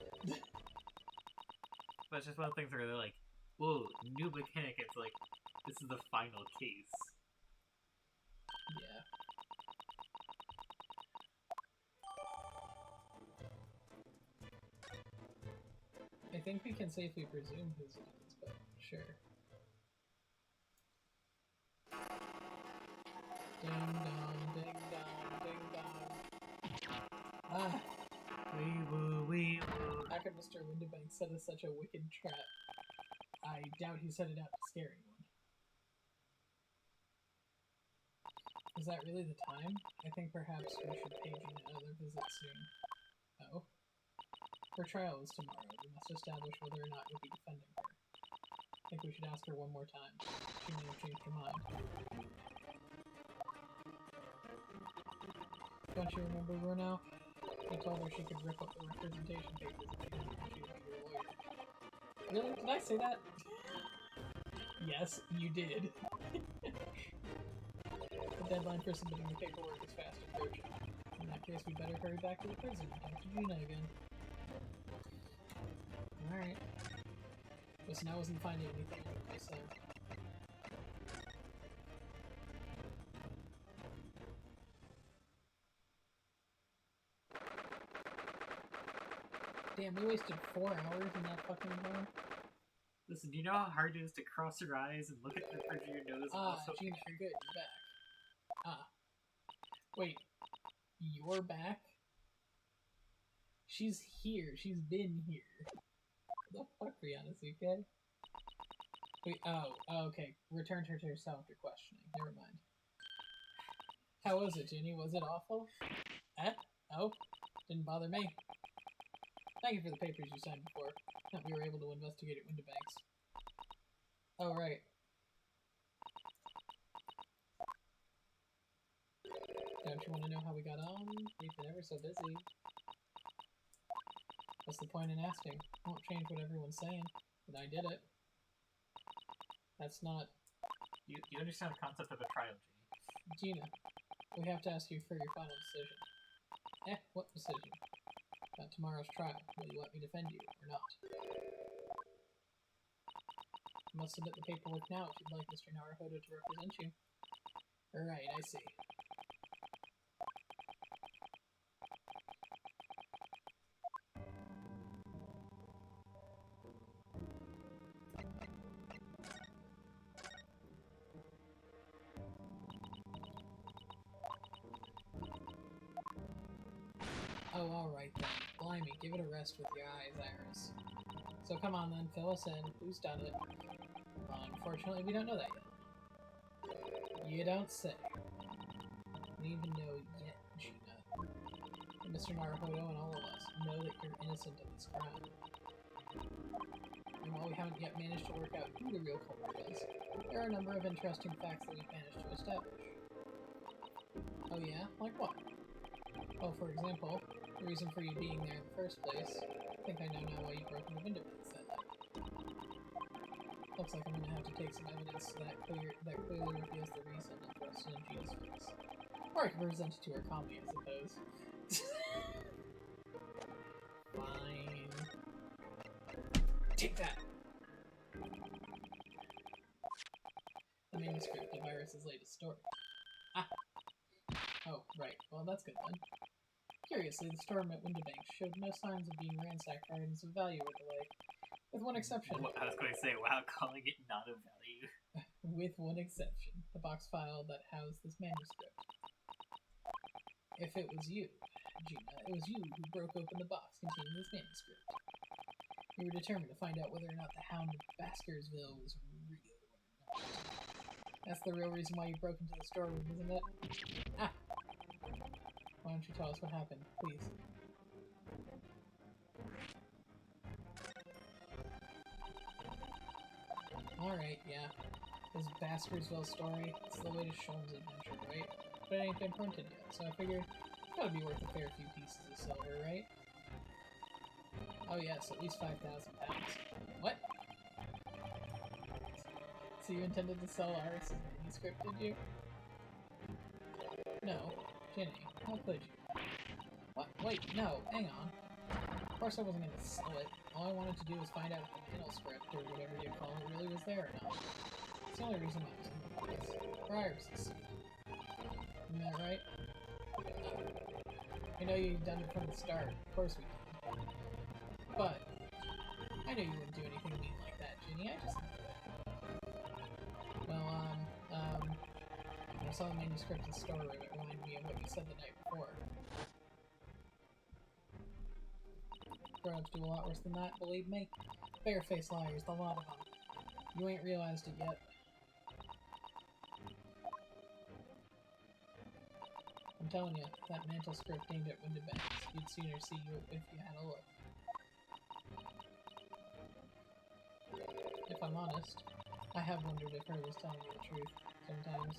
But it's just one of the things where they're like, whoa, new mechanic. It's like, this is the final case. Yeah. I think we can safely presume whose it is, but sure. Ding dong, ding dong, ding dong. Ah, Wee woo, wee woo. how could Mr. Windebank set us such a wicked trap? I doubt he set it out to scare anyone. Is that really the time? I think perhaps we should pay Gina another visit soon. Oh? Her trial is tomorrow. We must establish whether or not you'll be defending her. I think we should ask her one more time. She may have changed her mind. Don't you remember Bruno? You told her she could rip up the representation papers if she didn't want you to be your lawyer. Really? Did I say that? Yes, you did. The deadline for submitting the paperwork is fast approaching. In that case, we better hurry back to the prison and talk to Gina again. Alright. Listen, I wasn't finding anything myself. Damn, we wasted 4 hours in that fucking bar. Listen, do you know how hard it is to cross your eyes and look at the bridge of your nose? Gina, you're good. You're back. Wait. You're back? She's here. She's been here. What the fuck, Rihanna, okay? Wait, okay. Returned her to herself after questioning. Never mind. How was it, Ginny? Was it awful? Oh? Didn't bother me. Thank you for the papers you signed before. That we were able to investigate at Windibanks. Oh, right. Don't you want to know how we got on? We've been ever so busy. What's the point in asking? Won't change what everyone's saying. But I did it. That's not... You understand the concept of a trial, Ginny. Gina, we have to ask you for your final decision. What decision? About tomorrow's trial. Will you let me defend you, or not? You must submit the paperwork now if you'd like Mr. Naruhodo to represent you. Right, I see. Oh, alright then. Blimey, give it a rest with your eyes, Iris. So come on then, fill us in. Who's done it? Unfortunately, we don't know that yet. You don't say. We don't even know yet, Gina. And Mr. Naruhodo and all of us know that you're innocent of this crime. And while we haven't yet managed to work out who the real culprit is, there are a number of interesting facts that we've managed to establish. Oh yeah? Like what? Well, for example, the reason for you being there in the first place. I think I know now why you broke into Windibanks that night. Looks like I'm gonna have to take some evidence that clearly reveals the reason and thrust it in Gina's face. Or I can present it to her calmly, I suppose. Fine. Take that! The manuscript of Iris' latest story. Oh, right. Well, that's good then. Curiously, the storm at Windibanks showed no signs of being ransacked for items of value or the like. With one exception. I was going to say, wow, calling it not of value. With one exception. The box file that housed this manuscript. If it was you, Gina, it was you who broke open the box containing this manuscript. You were determined to find out whether or not the Hound of Baskersville was real or not. That's the real reason why you broke into the storeroom, isn't it? Why don't you tell us what happened, please? Alright, yeah. This Baskersville story, it's the latest Sholmes adventure, right? But it ain't been printed yet, so I figured it's gotta be worth a fair few pieces of silver, right? Oh yes, at least 5,000 pounds. What? So you intended to sell Iris' manuscript, did you? No. Ginny, how could you? What? Wait, no, hang on. Of course I wasn't gonna sell it. All I wanted to do was find out if the manuscript, or whatever you call it, really was there or not. It's the only reason I was in the place. For Iris' sake. Isn't that right? I know you've done it from the start. Of course we did. But, I knew you wouldn't do anything mean like that, Ginny. I just knew it. Well, when I saw the manuscript in the storeroom, it reminded me of what you said the night before. Grown-ups do a lot worse than that, believe me. Bare-faced liars, the lot of them. You ain't realized it yet. I'm telling you, that mantle script aimed at Windibanks. You'd sooner see you if you had a look. if I'm honest. I have wondered if her was telling me the truth, sometimes.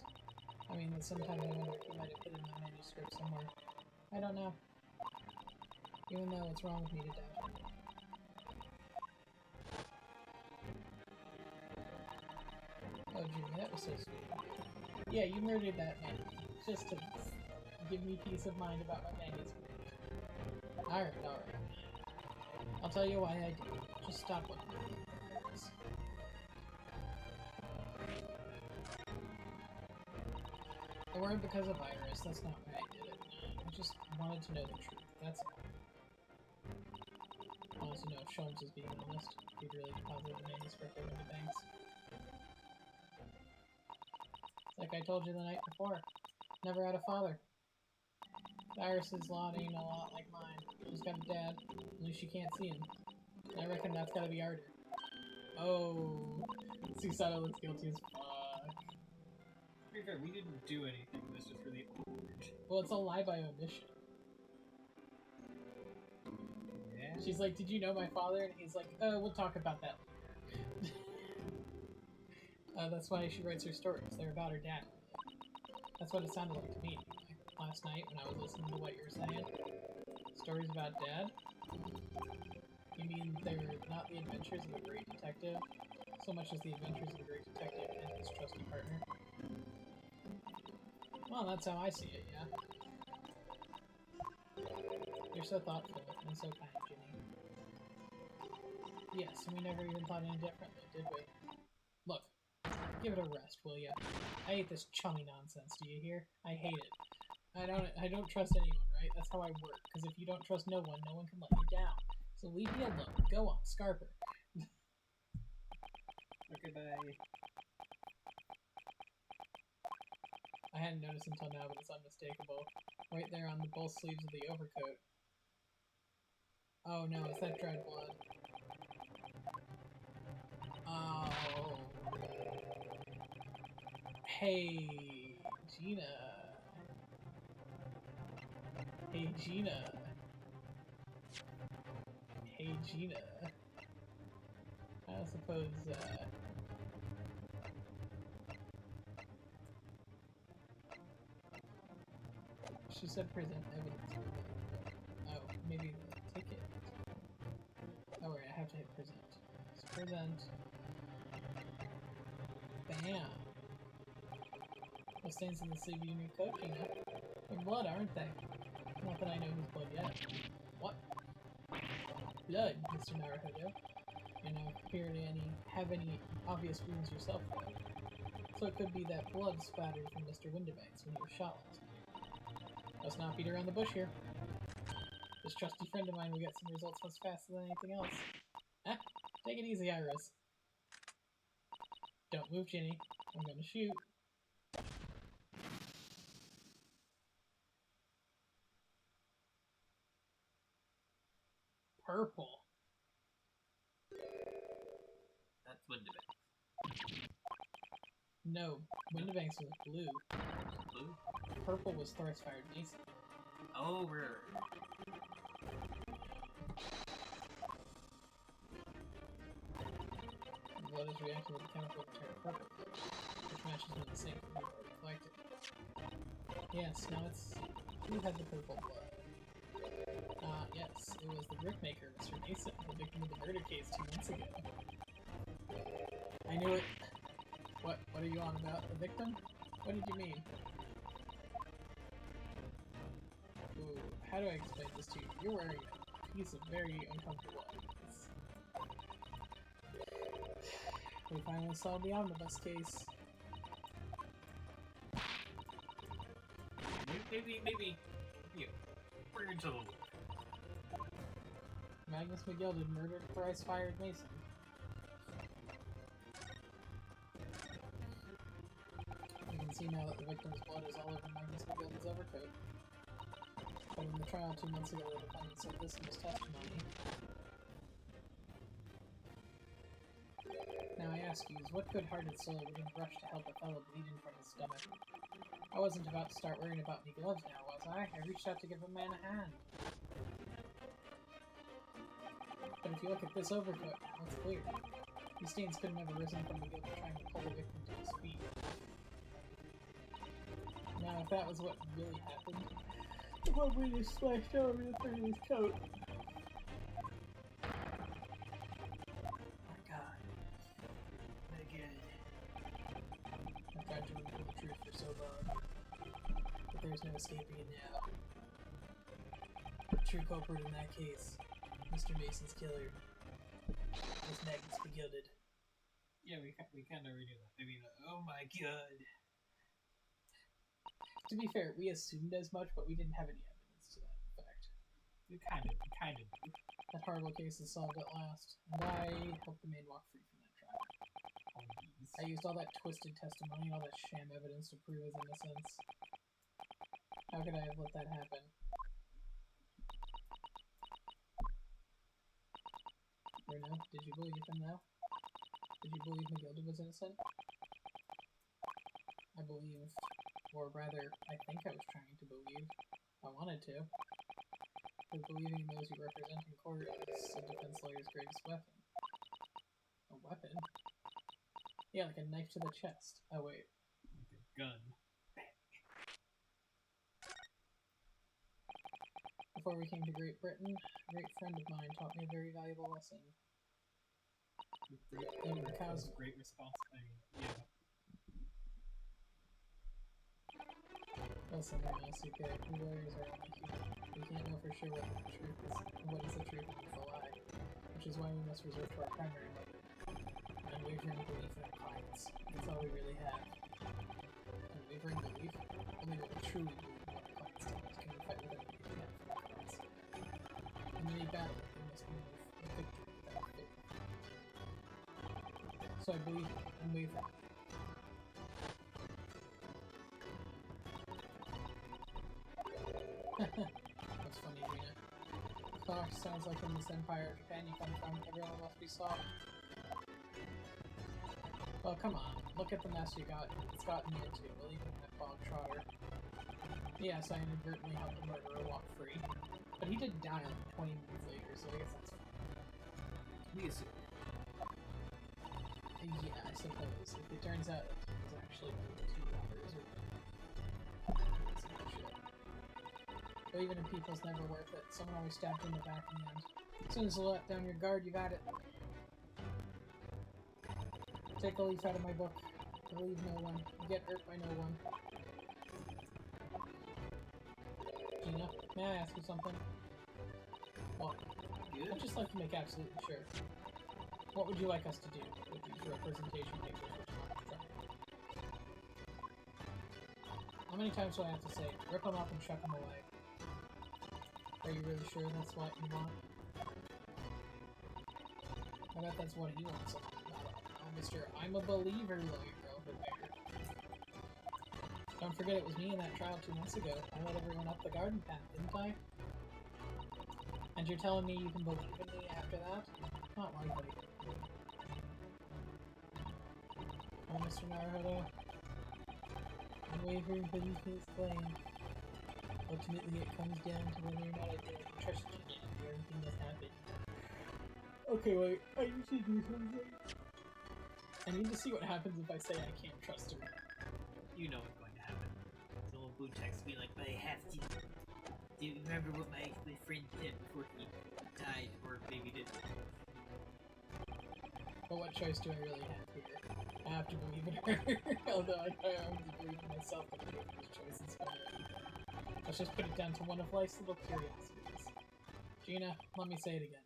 I mean, sometimes I wonder if he might have hidden the manuscript somewhere. I don't know. Even though it's wrong with me to doubt her. Oh, Jimmy, that was so sweet. Yeah, you murdered that man, just to give me peace of mind about my manuscript. Alright. I'll tell you why I did it. Just stop looking at me. It weren't because of Iris, that's not why I did it. I just wanted to know the truth, that's all. I wanted to know if Sholmes was being honest, if he'd really deposited the manuscript over the banks. Like I told you the night before, never had a father. Iris's lot ain't a lot like mine. She's got a dad, at least she can't see him. And I reckon that's gotta be harder. Oh, Susanna looks guilty as fuck. To be fair, we didn't do anything. This was really awkward. Well, it's a lie by omission. Yeah. She's like, did you know my father? And he's like, we'll talk about that later. That's why she writes her stories. They're about her dad. That's what it sounded like to me, anyway. Last night, when I was listening to what you were saying. Stories about dad? You mean they're not the adventures of a great detective, so much as the adventures of a great detective and his trusty partner? Well, that's how I see it, yeah. You're so thoughtful and so kind, Ginny. Yes, and we never even thought any differently, did we? Look, give it a rest, will ya? I hate this chummy nonsense, do you hear? I hate it. I don't trust anyone, right? That's how I work, because if you don't trust no one can let you down. So leave me alone. Go on, Scarper. Okay, bye. I hadn't noticed until now, but it's unmistakable. Right there on both sleeves of the overcoat. Oh no, it's that dried blood. Oh. Hey, Gina. Hey, Gina. Hey, Gina. I suppose, she said present evidence. Oh, maybe the ticket. Oh, right, I have to hit present. It's present. Bam! The stains in the sleeve of your new coat, Gina. They're blood, aren't they? Not that I know whose blood yet. What? Blood, Mr. Naruhodo. You know, apparently have any obvious wounds yourself, though. So it could be that blood splattered from Mr. Windibanks when he was shot last night. Let's not beat around the bush here. This trusty friend of mine will get some results much faster than anything else. Ah, take it easy, Iris. Don't move, Ginny. I'm gonna shoot. Purple. That's Windibanks. No, Windibanks was blue. Blue? Purple was Thor's-fired Mason. Oh, rare. Blood is reacting with the chemical to turn purple, which matches with the same we've already collected. Yes, now it's... Who had the purple blood? Yes, it was the brickmaker, Mr. Mason, the victim of the murder case 2 months ago. I knew it. What are you on about? The victim? What did you mean? Ooh, how do I explain this to you? You're wearing a piece of very uncomfortable items. We finally solved the omnibus case. Maybe, you bring her to the loop. Magnus McGilded murdered Thrice-fired Mason. You can see now that the victim's blood is all over Magnus McGilded's overcoat. But in the trial 2 months ago, the defendant said this in his testimony. Now I ask you, what good-hearted soul wouldn't rush to help a fellow bleeding from his stomach? I wasn't about to start worrying about me gloves now, was I? I reached out to give a man a hand. But if you look at this overcoat now, it's clear. These stains could have never risen from the guilt of trying to pull the victim to his feet. Now, if that was what really happened, the one we just splashed over the front of his coat. My God. My God. I've tried to reveal the truth for so long, but there's no escaping it now. The true culprit in that case, Mr. Mason's killer, was Magnus the Gilded. Yeah, we kind of redo that. I mean, oh my God. To be fair, we assumed as much, but we didn't have any evidence to that fact. We kind of do. That horrible case is solved at last, and I hope the man walked free from that trial. Oh, geez. I used all that twisted testimony and all that sham evidence to prove his innocence. How could I have let that happen? Bruno, did you believe him now? Did you believe Matilda was innocent? I believed, or rather, I think I was trying to believe. I wanted to. But believing in those you represent in court is a defense lawyer's greatest weapon. A weapon? Yeah, like a knife to the chest. Oh, wait. Like a gun. Before we came to Great Britain, a great friend of mine taught me a very valuable lesson. Cows a great responsibility. Yeah. Listen, CK, we lawyers are only human. We can't know for sure what is the truth and what's the lie, which is why we must resort to our primary motive, unwavering belief in our clients. That's all we really have. Unwavering belief? Only what we truly believe in what our clients tell us can we fight with everything we have for our cause. In any battle, we must move with victory without faith. So I believe unwavering. That's funny, Gina. Gosh, sounds like in this Empire of Japan you come from, everyone must be soft. Well, come on. Look at the mess it's gotten me into, believing that bog trotter. Yes, I inadvertently helped the murderer walk free. But he did die like 20 minutes later, so I guess that's fine. We assume. Yeah, I suppose. If it turns out that he was actually one of the two robbers or some shit. But even if people's never worth it, someone always stabbed in the back in the end. As soon as you let down your guard, you got it. Take a leaf out of my book. Believe no one. Get hurt by no one. Gina, may I ask you something? Well, I'd just like to make absolutely sure. What would you like us to do with these representation papers which you want to try? How many times do I have to say, rip them up and chuck them away? Are you really sure that's what you want? I bet that's what he wants. Mr. I'm a believer lawyer over there. Don't forget it was me in that trial 2 months ago. I let everyone up the garden path, didn't I? And you're telling me you can believe in me after that? Not likely. Oh, Mr. Naruhodo. Unwavering belief in his claim. Ultimately, it comes down to whether or not I dare to trust you in everything that's happened. Okay, wait. I need to do something. I need to see what happens if I say I can't trust her. You know what's going to happen. Someone blue text me like, but I have to. Do you remember what my friend said before he died, or maybe didn't? But what choice do I really have here? I have to believe in her. Although I already believe in myself that I make those choices better. Let's just put it down to one of life's little curiosities. Gina, let me say it again.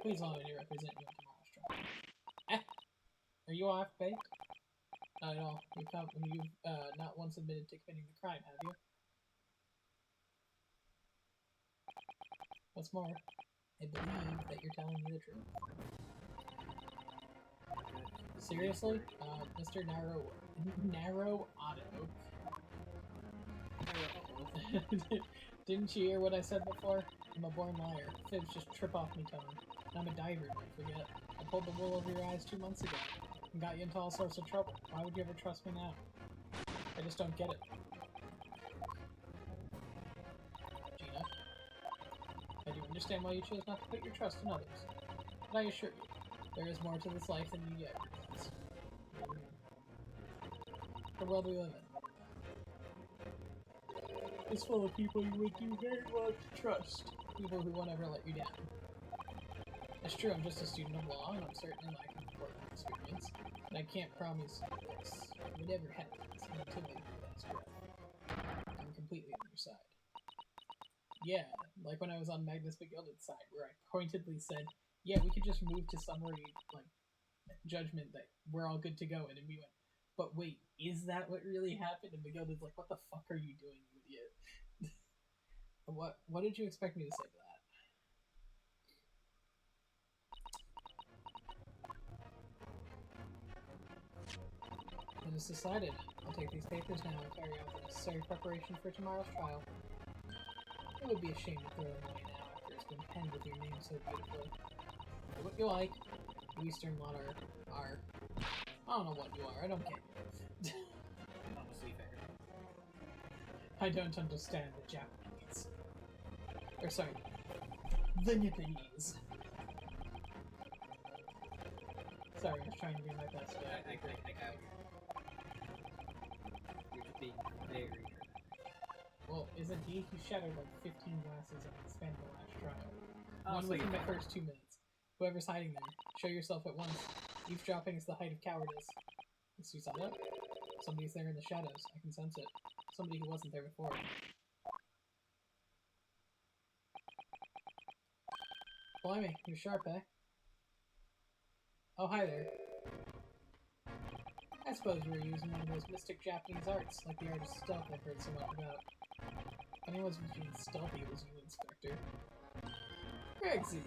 Please allow me to represent you in tomorrow's trial. Are you off baked? Not at all. You've not once admitted to committing the crime, have you? What's more, I believe that you're telling me the truth. Seriously? Mr. Narrow Otto. Didn't you hear what I said before? I'm a born liar. Fibs just trip off me tongue. I'm a diver, don't forget. I pulled the wool over your eyes 2 months ago and got you into all sorts of trouble. Why would you ever trust me now? I just don't get it. Gina, I do understand why you chose not to put your trust in others, but I assure you, There is more to this life than you get. The world we live in is full of people you would do very well to trust. People who won't ever let you down. It's true, I'm just a student of law, and I'm certainly lacking important experience. But I can't promise you this. Whatever happens, until my last breath, I'm completely on your side. Yeah, like when I was on Magnus McGilded's side, where I pointedly said, yeah, we could just move to summary, like, judgment that we're all good to go, and then we went, but wait, is that what really happened? And McGilded's like, what the fuck are you doing, you idiot? What did you expect me to say to that? It is decided. I'll take these papers now and carry out the necessary preparation for tomorrow's trial. It would be a shame to throw them away now after it's been penned with your name so beautifully. Do what you like. The Eastern lot are... I don't know what you are, I don't get you. Honestly fair. I don't understand the Japanese. Or sorry, the Nipponese. Sorry, I was trying to do my best. I got you. You're just being very dramatic. Well, isn't he? He shattered like 15 glasses in the span of the last trial. One Honestly, within the first 2 minutes. Whoever's hiding there, show yourself at once. Eavesdropping is the height of cowardice. Is Susanna? Somebody's there in the shadows. I can sense it. Somebody who wasn't there before. Blimey, you're sharp, eh? Oh, hi there. I suppose you were using one of those mystic Japanese arts, like the art of stealth I've heard so much about. If anyone's being stealthy, it was you, Inspector. Gregsy!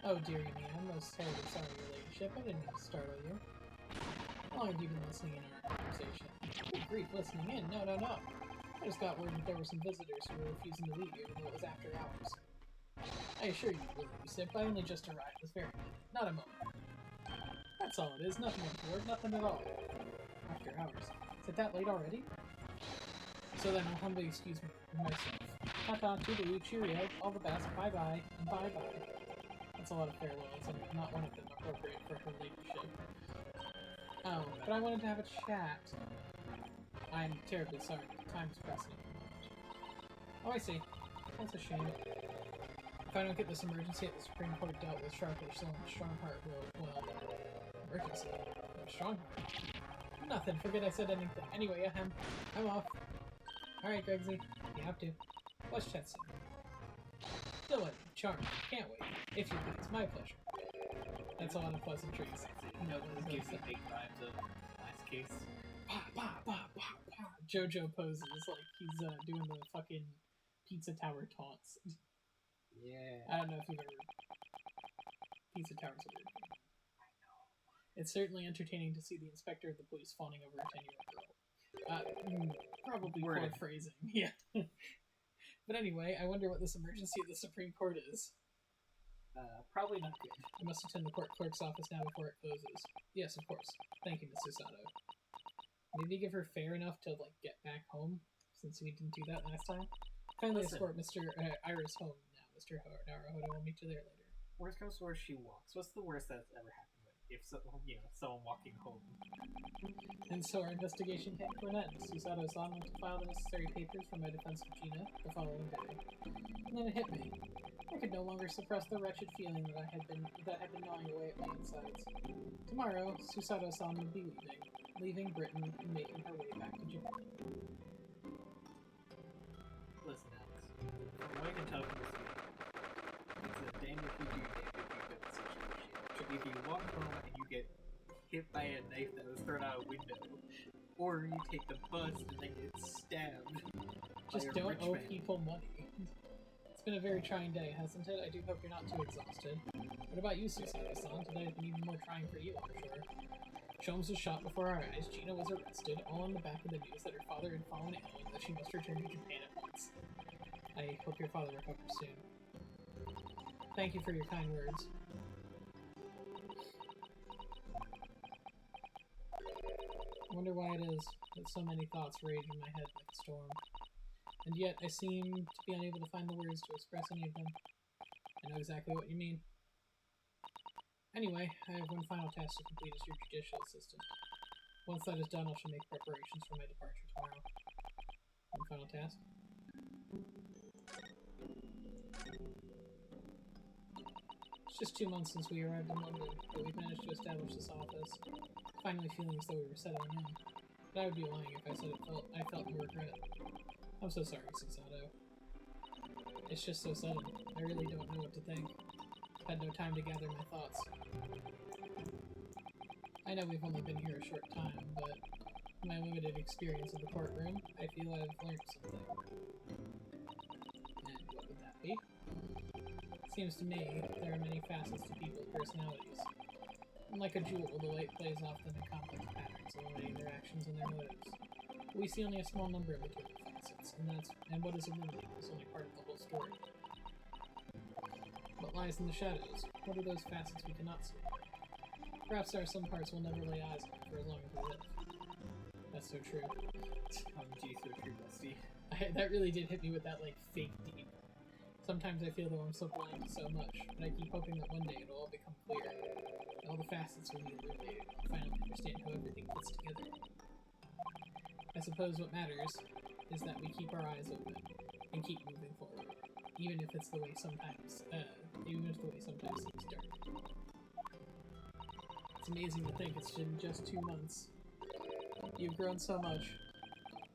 Oh, dearie me, I'm most terribly sorry, your ladyship. I didn't mean to startle you. How long have you been listening in on our conversation? Good grief, listening in? No. I just got word that there were some visitors who were refusing to leave even though it was after hours. I assure you, ladyship, I only just arrived this very minute. Not a moment. That's all it is, nothing untoward, nothing at all. After hours. Is it that late already? So then I'll humbly excuse myself. Ta-ta, toodaloo, cheerio, all the best, bye-bye, and bye-bye. That's a lot of farewells, and not one of them appropriate for her ladyship. Oh, but I wanted to have a chat. I'm terribly sorry, time's pressing. Oh, I see. That's a shame. If I don't get this emergency at the Supreme Court dealt with sharply, Strongheart will, well, emergency. Strongheart? Nothing, forget I said anything. Anyway, I'm off. Alright, Gregsy, you have to. Let's chat soon. Dylan, charming, can't wait. If you please, my pleasure. That's a lot of pleasantries. You know, this gives me big vibes of last case. Pa, pa, pa, pa, pa. Jojo poses like he's doing the fucking pizza tower taunts. Yeah. I don't know if you've ever... Pizza Tower's a weird game. I know. It's certainly entertaining to see the inspector of the police fawning over a 10-year-old girl. Probably poor phrasing, yeah. But anyway, I wonder what this emergency at the Supreme Court is. Probably not good. I must attend the court clerk's office now before it closes. Yes, of course. Thank you, Mrs. Sato. Maybe give her fare enough to, like, get back home, since we didn't do that last time. Kindly escort Mr. Iris home now, Mr. Naruhodo will meet you there later. Worst comes to worst, she walks. What's the worst that's ever happened if someone walking home? And so our investigation came to an end. Susato-san went to file the necessary papers for my defense of Gina the following day. And then it hit me. I could no longer suppress the wretched feeling that had been gnawing away at my insides. Tomorrow, Susato-san will be leaving Britain and making her way back to Japan. Listen, Alex. From what I can tell from this video, it's a damn if you do, damn if you don't situation. If you walk home and you get hit by a knife that was thrown out a window, or you take the bus and then get stabbed. Just don't owe people money. It's been a very trying day, hasn't it? I do hope you're not too exhausted. What about you, Susato-san? Today has been even more trying for you, I'm sure. Sholmes was shot before our eyes, Gina was arrested, all on the back of the news that her father had fallen ill and that she must return to Japan at once. I hope your father recovers soon. Thank you for your kind words. I wonder why it is that so many thoughts rage in my head like a storm. And yet I seem to be unable to find the words to express any of them. I know exactly what you mean. Anyway, I have one final task to complete as your judicial assistant. Once that is done, I shall make preparations for my departure tomorrow. One final task. It's just 2 months since we arrived in London, but we've managed to establish this office. Finally feeling as though we were settling in. But I would be lying if I said I felt no regret. I'm so sorry, Susato. It's just so sudden. I really don't know what to think. I've had no time to gather my thoughts. I know we've only been here a short time, but in my limited experience of the courtroom, I feel I've learned something. And what would that be? It seems to me there are many facets to people's personalities. And like a jewel, the light plays often in complex patterns, illuminating their actions and their motives. We see only a small number of the total facets, and what is illuminated is only part of the whole story. What lies in the shadows? What are those facets we cannot see? Perhaps there are some parts we'll never lay eyes on for as long as we live. That's so true. Gee, so true, Rusty. That really did hit me with that, like, fake deep. Sometimes I feel though I'm so blind to so much, but I keep hoping that one day it'll all become clear. All the facets will be illuminated, and I'll finally understand how everything fits together. I suppose what matters is that we keep our eyes open and keep moving forward, even if the way sometimes seems dark. It's amazing to think it's been just 2 months. You've grown so much.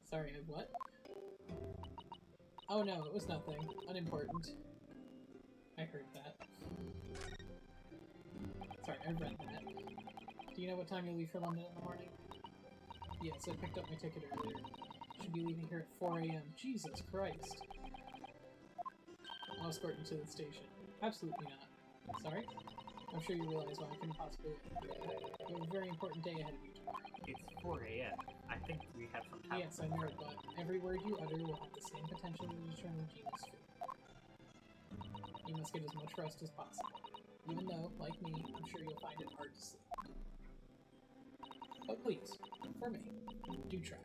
Sorry, what? Oh no, it was nothing. Unimportant. I heard that. Sorry, I read that. Do you know what time you'll leave for London in the morning? Yes, I picked up my ticket earlier. Should be leaving here at 4 AM. Jesus Christ. I'll escort you to the station. Absolutely not. Sorry? I'm sure you realize why I couldn't possibly... You have a very important day ahead of you tomorrow. It's 4 AM. I think we have some time. Yes, I know, but every word you utter will have the same potential to determine Gina's fate. You must get as much rest as possible. Even though, like me, I'm sure you'll find it hard to sleep. But please, for me, do try.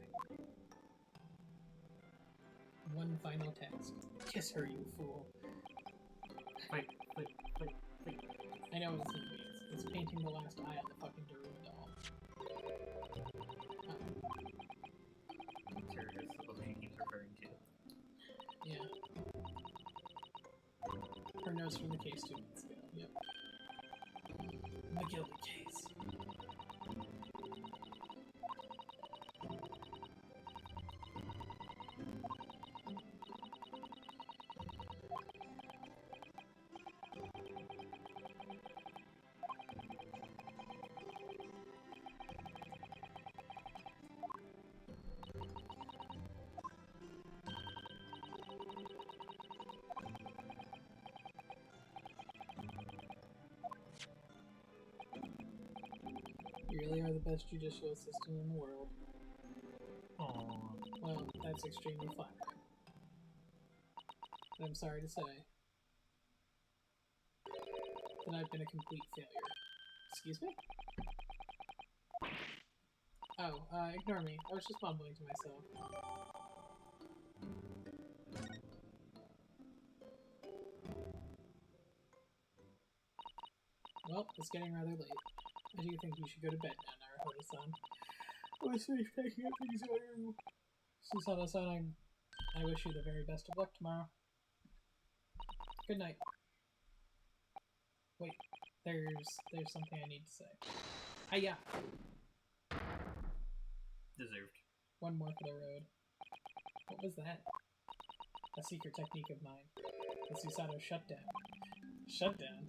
One final task. Kiss her, you fool. Wait. I know what it's gonna be. It's painting the last eye on the fucking Darude doll. Character is what she keeps referring to. Yeah. Her notes from the case 2 months ago. Yep. The Gilded Case. You really are the best judicial assistant in the world. Aww. Well, that's extremely flattering. But I'm sorry to say that I've been a complete failure. Excuse me? Oh, ignore me. I was just mumbling to myself. Well, it's getting rather late. I do think you should go to bed now, Naruhodo-san. I was finished packing up things in my room. Susato-san, I wish you the very best of luck tomorrow. Good night. Wait, there's something I need to say. Hiya! Deserved. One more for the road. What was that? A secret technique of mine. The Susato shutdown. Shutdown?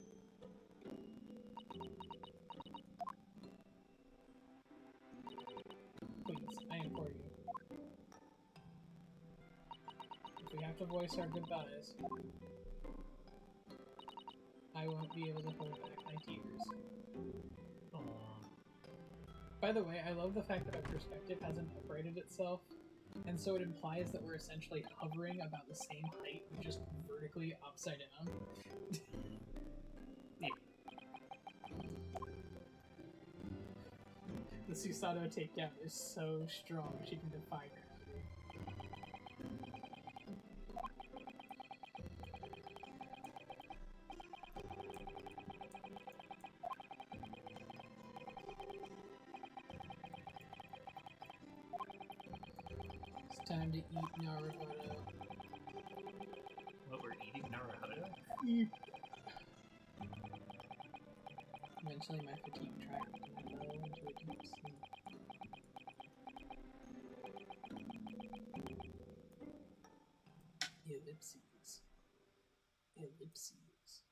Please, I implore you. If we have to voice our goodbyes, I won't be able to hold back my tears. Aww. By the way, I love the fact that our perspective hasn't uprighted itself, and so it implies that we're essentially hovering about the same height, just vertically upside down. Yeah. The Susato takedown is so strong, she can defy gravity. Time to eat Naruhodo. What, we're eating Naruhodo? Eventually my fatigue track and I fell into a deep sleep. Ellipses. Ellipses.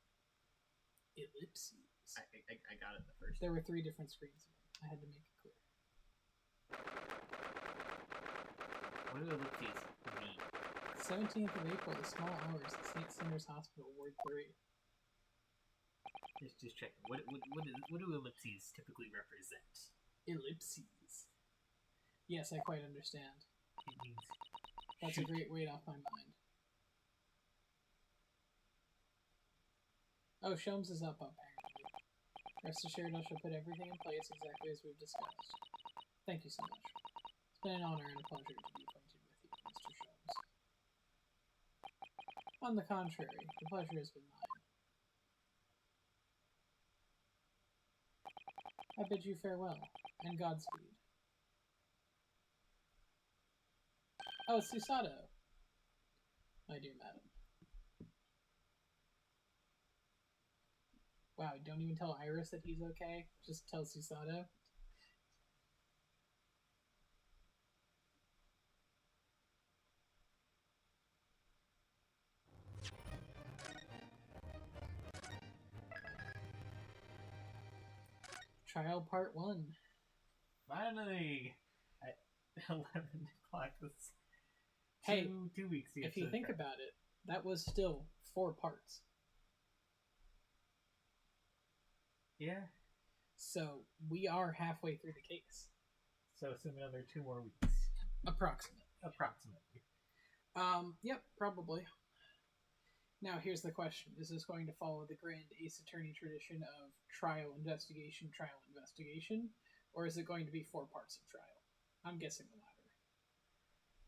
Ellipses. I got it the first. There were 3 different screens. I had to make it clear. What do ellipses mean? 17th of April, the small hours at St. Sinners Hospital, Ward 3. Just checking. What do ellipses typically represent? Ellipses. Yes, I quite understand. It means That's a great weight off my mind. Oh, Sholmes is up, apparently. Rest assured I shall put everything in place exactly as we've discussed. Thank you so much. It's been an honor and a pleasure to be acquainted with you, Mr. Sholmes. On the contrary, the pleasure has been mine. I bid you farewell, and Godspeed. Oh, Susato! My dear madam. Wow, don't even tell Iris that he's okay. Just tell Susato. Trial Part 1. finally at 11 o'clock. This Hey, 2 weeks. If you think about it, that was still 4 parts. Yeah. So we are halfway through the case. So assume another 2 more weeks. Approximately. Yep, probably. Now here's the question. Is this going to follow the grand Ace Attorney tradition of trial, investigation, or is it going to be 4 parts of trial? I'm guessing the latter.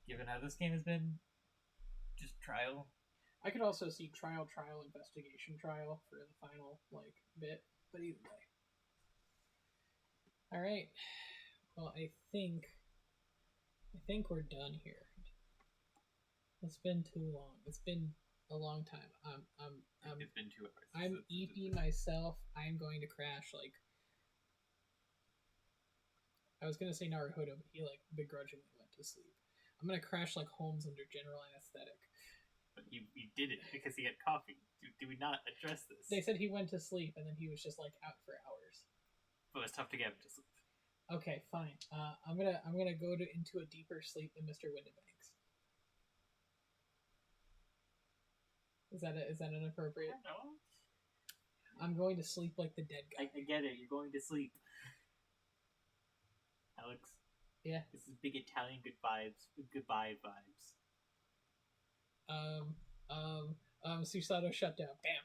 Given how this game has been, just trial. I could also see trial, investigation, trial for the final, bit, but either way. Alright. Well, I think we're done here. It's been too long. It's been a long time. It's been 2 hours. I'm EP myself. I'm going to crash, I was going to say Naruhodo, but he, begrudgingly went to sleep. I'm going to crash like Holmes under general anesthetic. But you did it because he had coffee. Do we not address this? They said he went to sleep, and then he was just, out for hours. But it's tough to get him to sleep. Okay, fine. I'm gonna go into a deeper sleep than Mr. Windibanks. Is that inappropriate? No. I'm going to sleep like the dead guy. I get it. You're going to sleep. Alex. Yeah. This is big Italian goodbye vibes. Susato shut down. Bam.